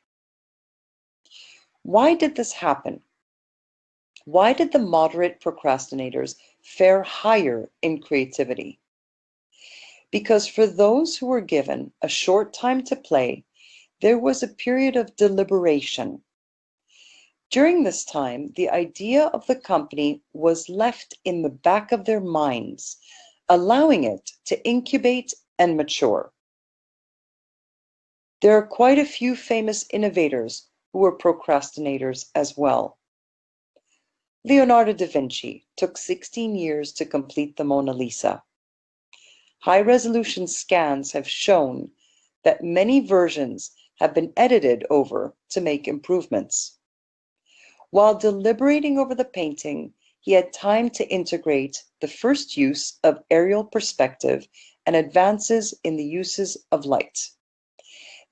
Why did this happen? Why did the moderate procrastinators fare higher in creativity? Because for those who were given a short time to play, there was a period of deliberation. During this time, the idea of the company was left in the back of their minds, allowing it to incubate and mature. There are quite a few famous innovators who were procrastinators as well. Leonardo da Vinci took 16 years to complete the Mona Lisa. High-resolution scans have shown that many versions have been edited over to make improvements. While deliberating over the painting, he had time to integrate the first use of aerial perspective and advances in the uses of light.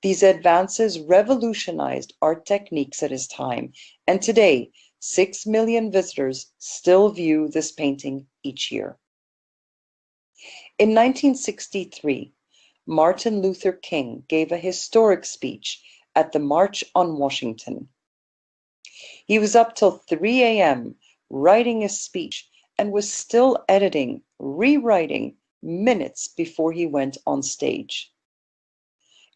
These advances revolutionized art techniques at his time, and today, 6 million visitors still view this painting each year. In 1963, Martin Luther King gave a historic speech at the March on Washington. He was up till 3 a.m. writing his speech and was still editing, rewriting minutes before he went on stage.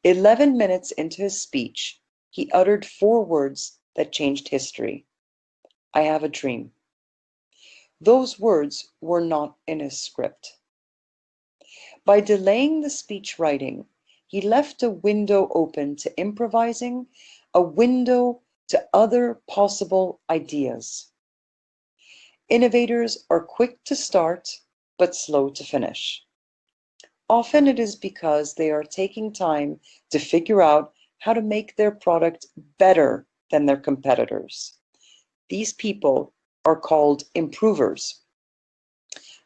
11 minutes into his speech, he uttered 4 words that changed history. I have a dream. Those words were not in his script. By delaying the speech writing, he left a window open to improvising, a window to other possible ideas. Innovators are quick to start, but slow to finish. Often it is because they are taking time to figure out how to make their product better than their competitors. These people are called improvers.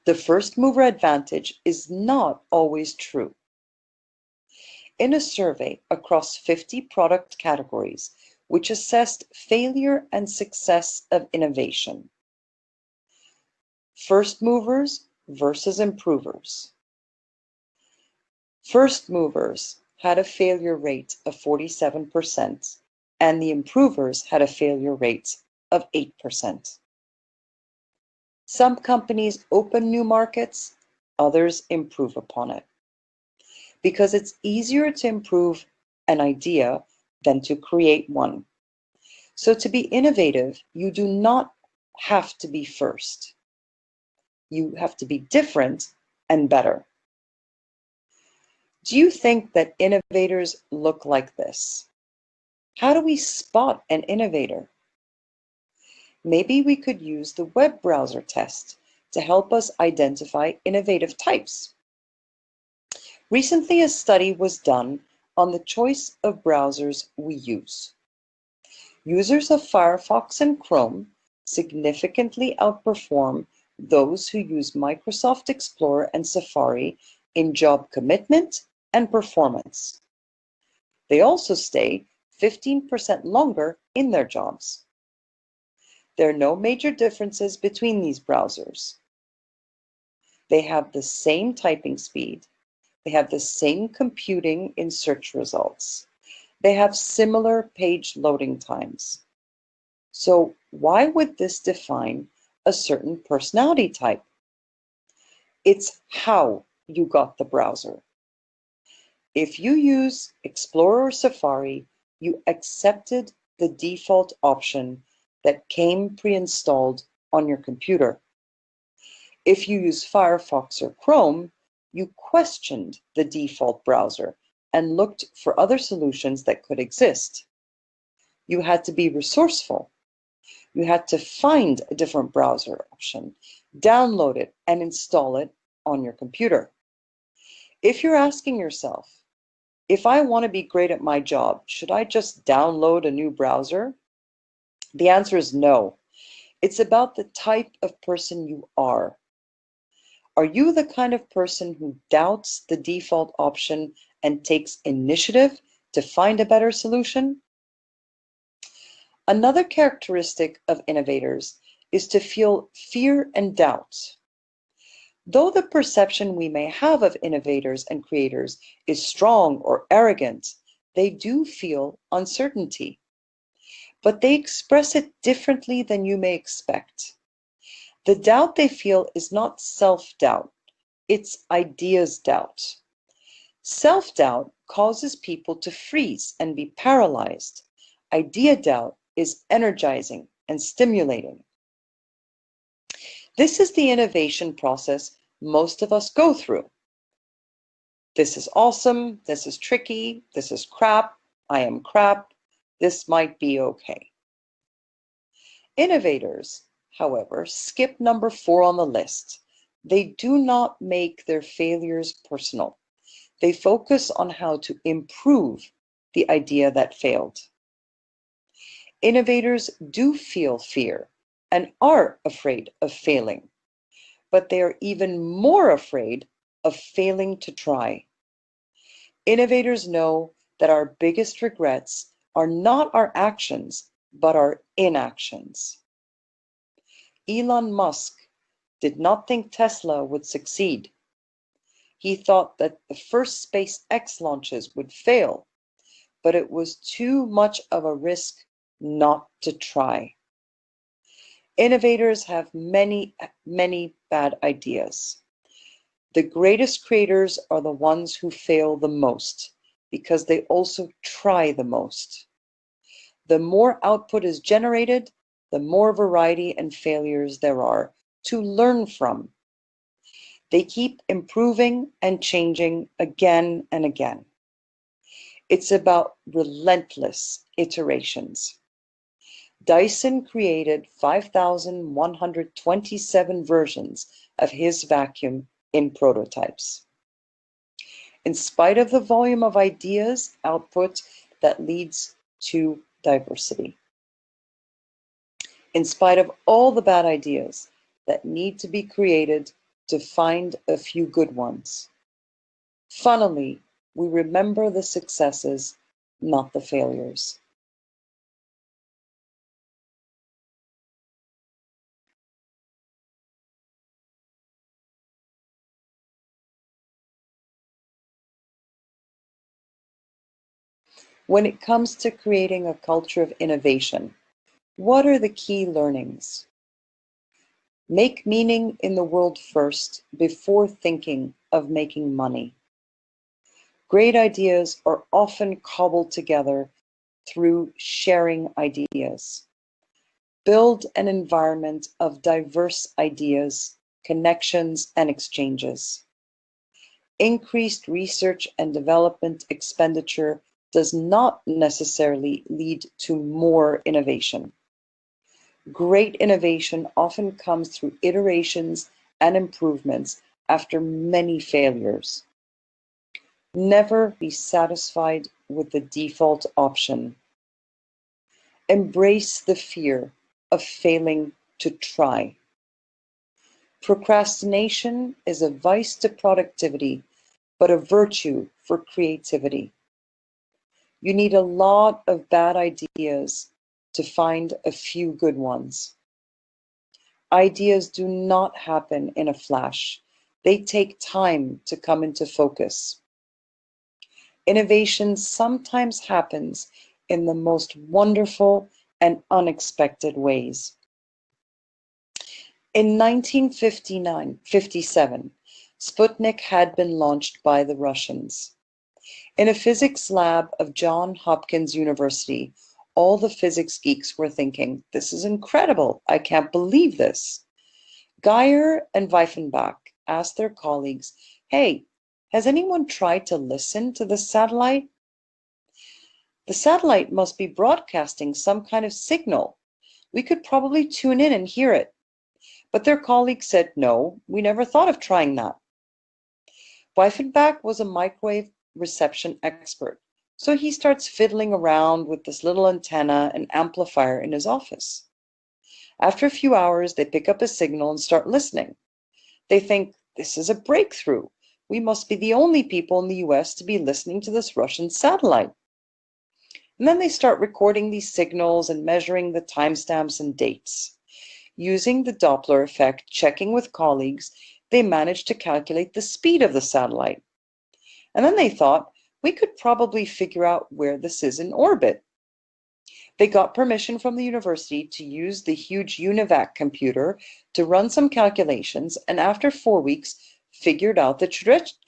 The first mover advantage is not always true. In a survey across 50 product categories, which assessed failure and success of innovation, first movers versus improvers. First movers had a failure rate of 47%, and the improvers had a failure rate of 8%. Some companies open new markets, others improve upon it. Because it's easier to improve an idea than to create one. So to be innovative, you do not have to be first. You have to be different and better. Do you think that innovators look like this? How do we spot an innovator? Maybe we could use the web browser test to help us identify innovative types. Recently, a study was done on the choice of browsers we use. Users of Firefox and Chrome significantly outperform those who use Microsoft Explorer and Safari in job commitment and performance. They also stay 15% longer in their jobs. There are no major differences between these browsers. They have the same typing speed. They have the same computing in search results. They have similar page loading times. So why would this define a certain personality type? It's how you got the browser. If you use Explorer or Safari, you accepted the default option that came pre-installed on your computer. If you use Firefox or Chrome, you questioned the default browser and looked for other solutions that could exist. You had to be resourceful. You had to find a different browser option, download it, and install it on your computer. If you're asking yourself, if I want to be great at my job, should I just download a new browser? The answer is no. It's about the type of person you are. Are you the kind of person who doubts the default option and takes initiative to find a better solution? Another characteristic of innovators is to feel fear and doubt. Though the perception we may have of innovators and creators is strong or arrogant, they do feel uncertainty. But they express it differently than you may expect. The doubt they feel is not self-doubt, it's ideas doubt. Self-doubt causes people to freeze and be paralyzed. Idea doubt is energizing and stimulating. This is the innovation process most of us go through. This is awesome, this is tricky, this is crap, I am crap, this might be okay. Innovators, however, skip number 4 on the list. They do not make their failures personal. They focus on how to improve the idea that failed. Innovators do feel fear and are afraid of failing, but they are even more afraid of failing to try. Innovators know that our biggest regrets are not our actions, but our inactions. Elon Musk did not think Tesla would succeed. He thought that the first SpaceX launches would fail, but it was too much of a risk not to try. Innovators have many, many bad ideas. The greatest creators are the ones who fail the most because they also try the most. The more output is generated, the more variety and failures there are to learn from. They keep improving and changing again and again. It's about relentless iterations. Dyson created 5,127 versions of his vacuum in prototypes. In spite of the volume of ideas output that leads to diversity. In spite of all the bad ideas that need to be created to find a few good ones. Funnily, we remember the successes, not the failures. When it comes to creating a culture of innovation, what are the key learnings? Make meaning in the world first before thinking of making money. Great ideas are often cobbled together through sharing ideas. Build an environment of diverse ideas, connections, and exchanges. Increased research and development expenditure does not necessarily lead to more innovation. Great innovation often comes through iterations and improvements after many failures. Never be satisfied with the default option. Embrace the fear of failing to try. Procrastination is a vice to productivity but a virtue for creativity. You need a lot of bad ideas to find a few good ones. Ideas do not happen in a flash. They take time to come into focus. Innovation sometimes happens in the most wonderful and unexpected ways. In 1957, Sputnik had been launched by the Russians. In a physics lab of Johns Hopkins University, all the physics geeks were thinking, this is incredible, I can't believe this. Geyer and Weifenbach asked their colleagues, hey, has anyone tried to listen to the satellite? The satellite must be broadcasting some kind of signal. We could probably tune in and hear it. But their colleagues said, no, we never thought of trying that. Weifenbach was a microwave reception expert, so he starts fiddling around with this little antenna and amplifier in his office. After a few hours, they pick up a signal and start listening. They think, this is a breakthrough. We must be the only people in the US to be listening to this Russian satellite. And then they start recording these signals and measuring the timestamps and dates. Using the Doppler effect, checking with colleagues, they managed to calculate the speed of the satellite. And then they thought, we could probably figure out where this is in orbit. They got permission from the university to use the huge UNIVAC computer to run some calculations, and after 4 weeks, figured out the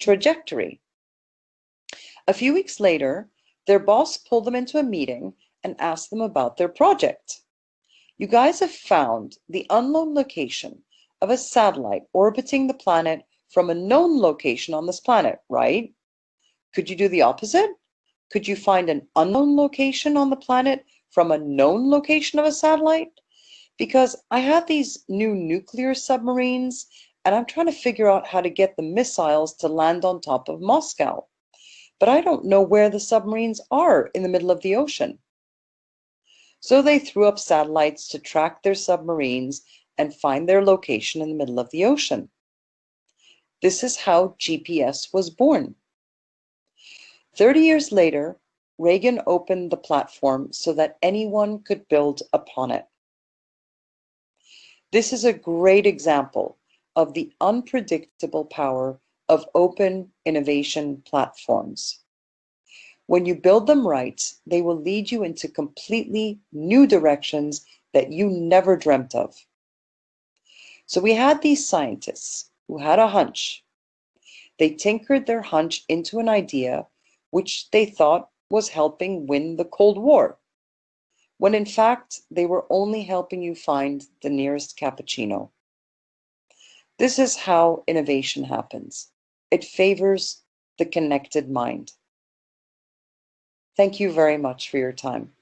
trajectory. A few weeks later, their boss pulled them into a meeting and asked them about their project. You guys have found the unknown location of a satellite orbiting the planet from a known location on this planet, right? Could you do the opposite? Could you find an unknown location on the planet from a known location of a satellite? Because I have these new nuclear submarines, and I'm trying to figure out how to get the missiles to land on top of Moscow. But I don't know where the submarines are in the middle of the ocean. So they threw up satellites to track their submarines and find their location in the middle of the ocean. This is how GPS was born. 30 years later, Reagan opened the platform so that anyone could build upon it. This is a great example of the unpredictable power of open innovation platforms. When you build them right, they will lead you into completely new directions that you never dreamt of. So we had these scientists who had a hunch. They tinkered their hunch into an idea which they thought was helping win the Cold War, when in fact they were only helping you find the nearest cappuccino. This is how innovation happens. It favors the connected mind. Thank you very much for your time.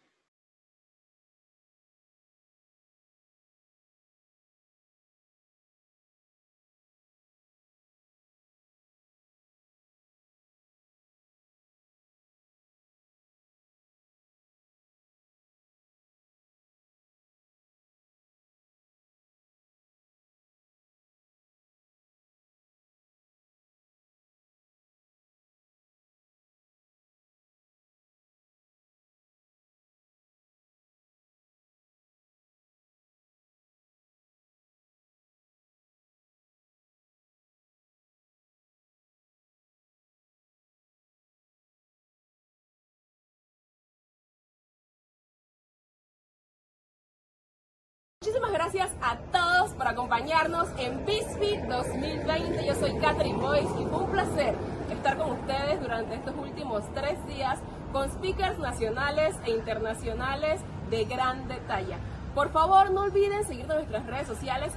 Muchísimas gracias a todos por acompañarnos en BIZFIT 2020. Yo soy Catherine Boyce y fue un placer estar con ustedes durante estos últimos 3 días con speakers nacionales e internacionales de gran talla. Por favor, no olviden seguirnos en nuestras redes sociales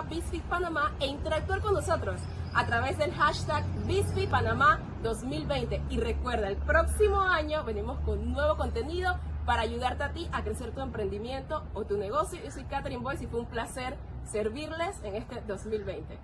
@BIZFITPanamá e interactuar con nosotros a través del hashtag BIZFITPanamá 2020. Y recuerda, el próximo año venimos con nuevo contenido para ayudarte a ti a crecer tu emprendimiento o tu negocio. Yo soy Catherine Boyce y fue un placer servirles en este 2020.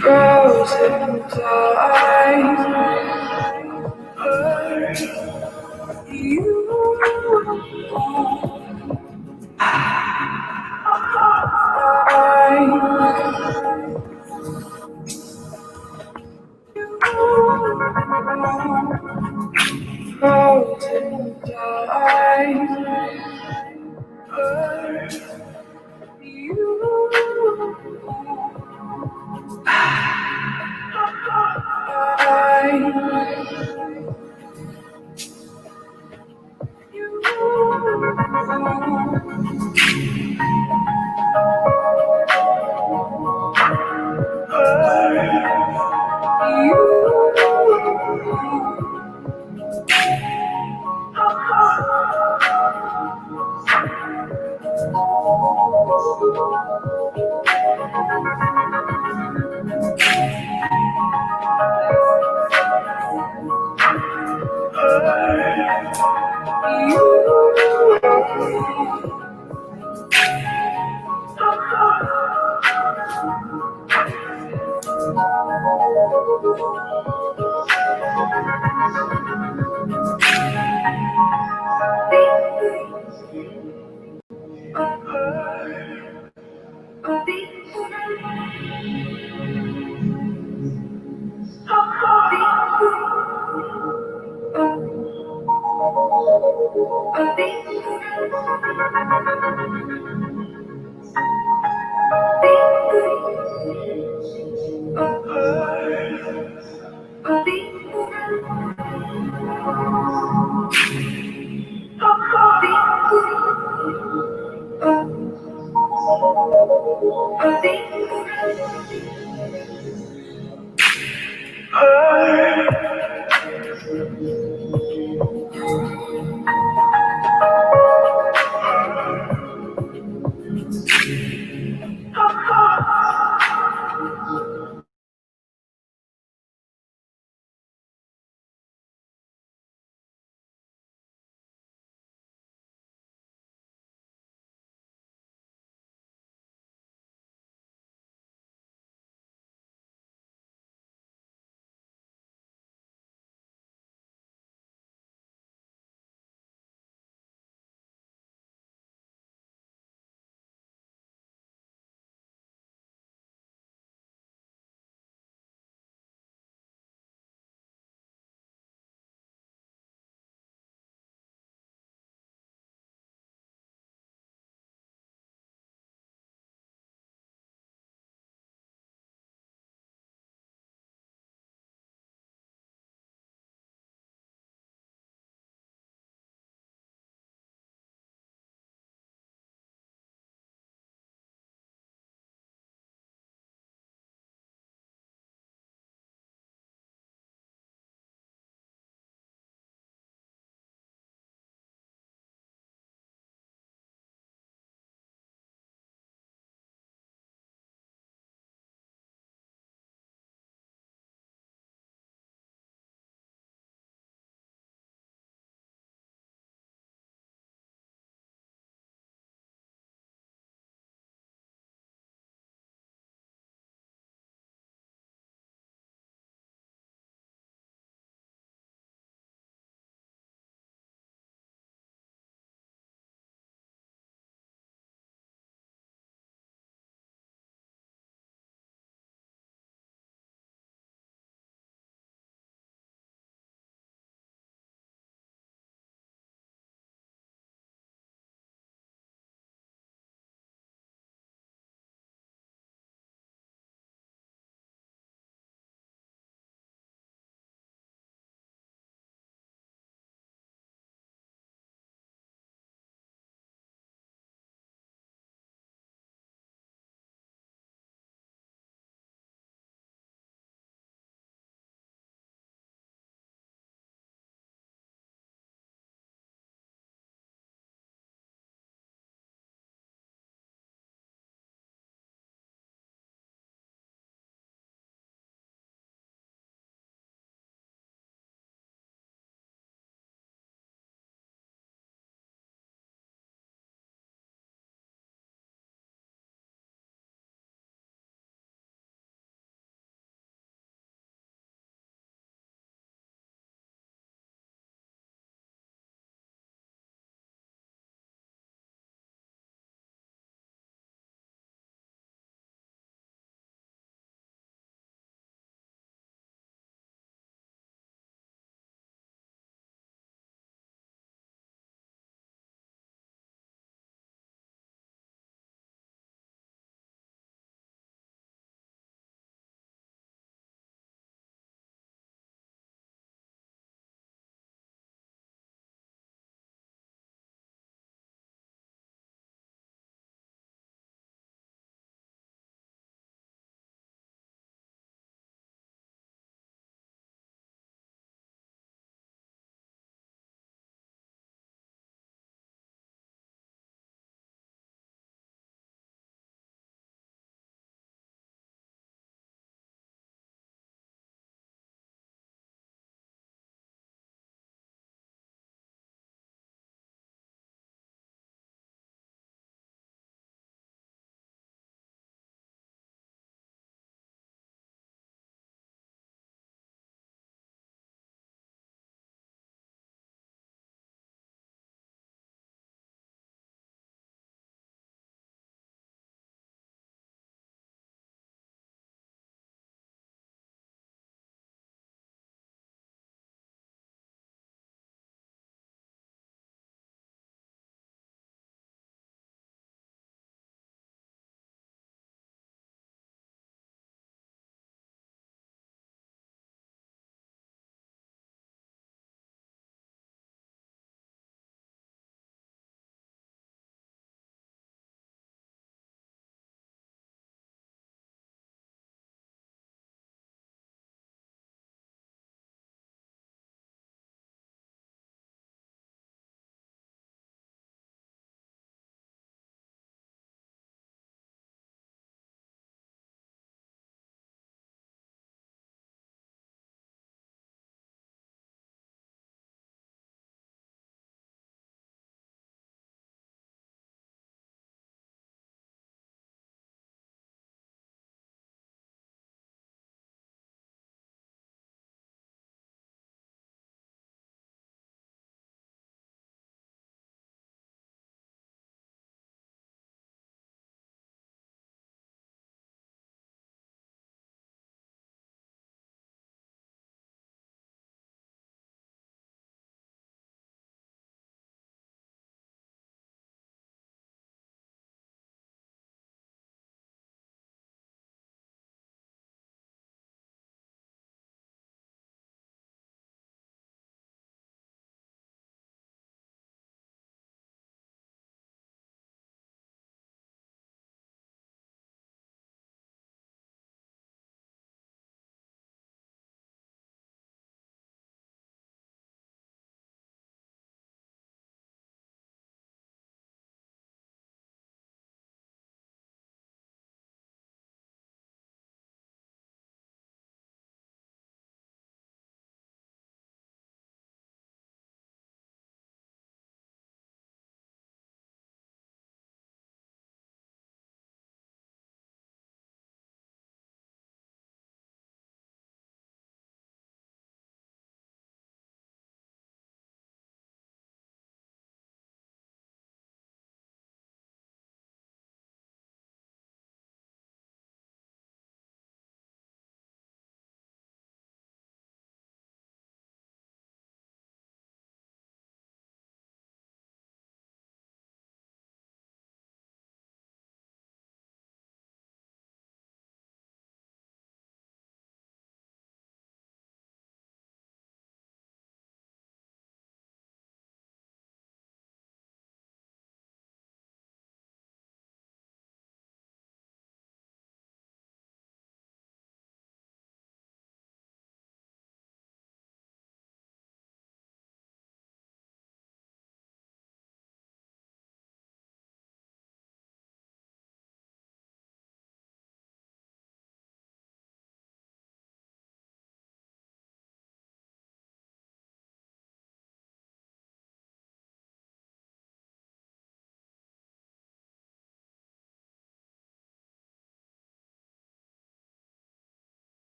Frozen time.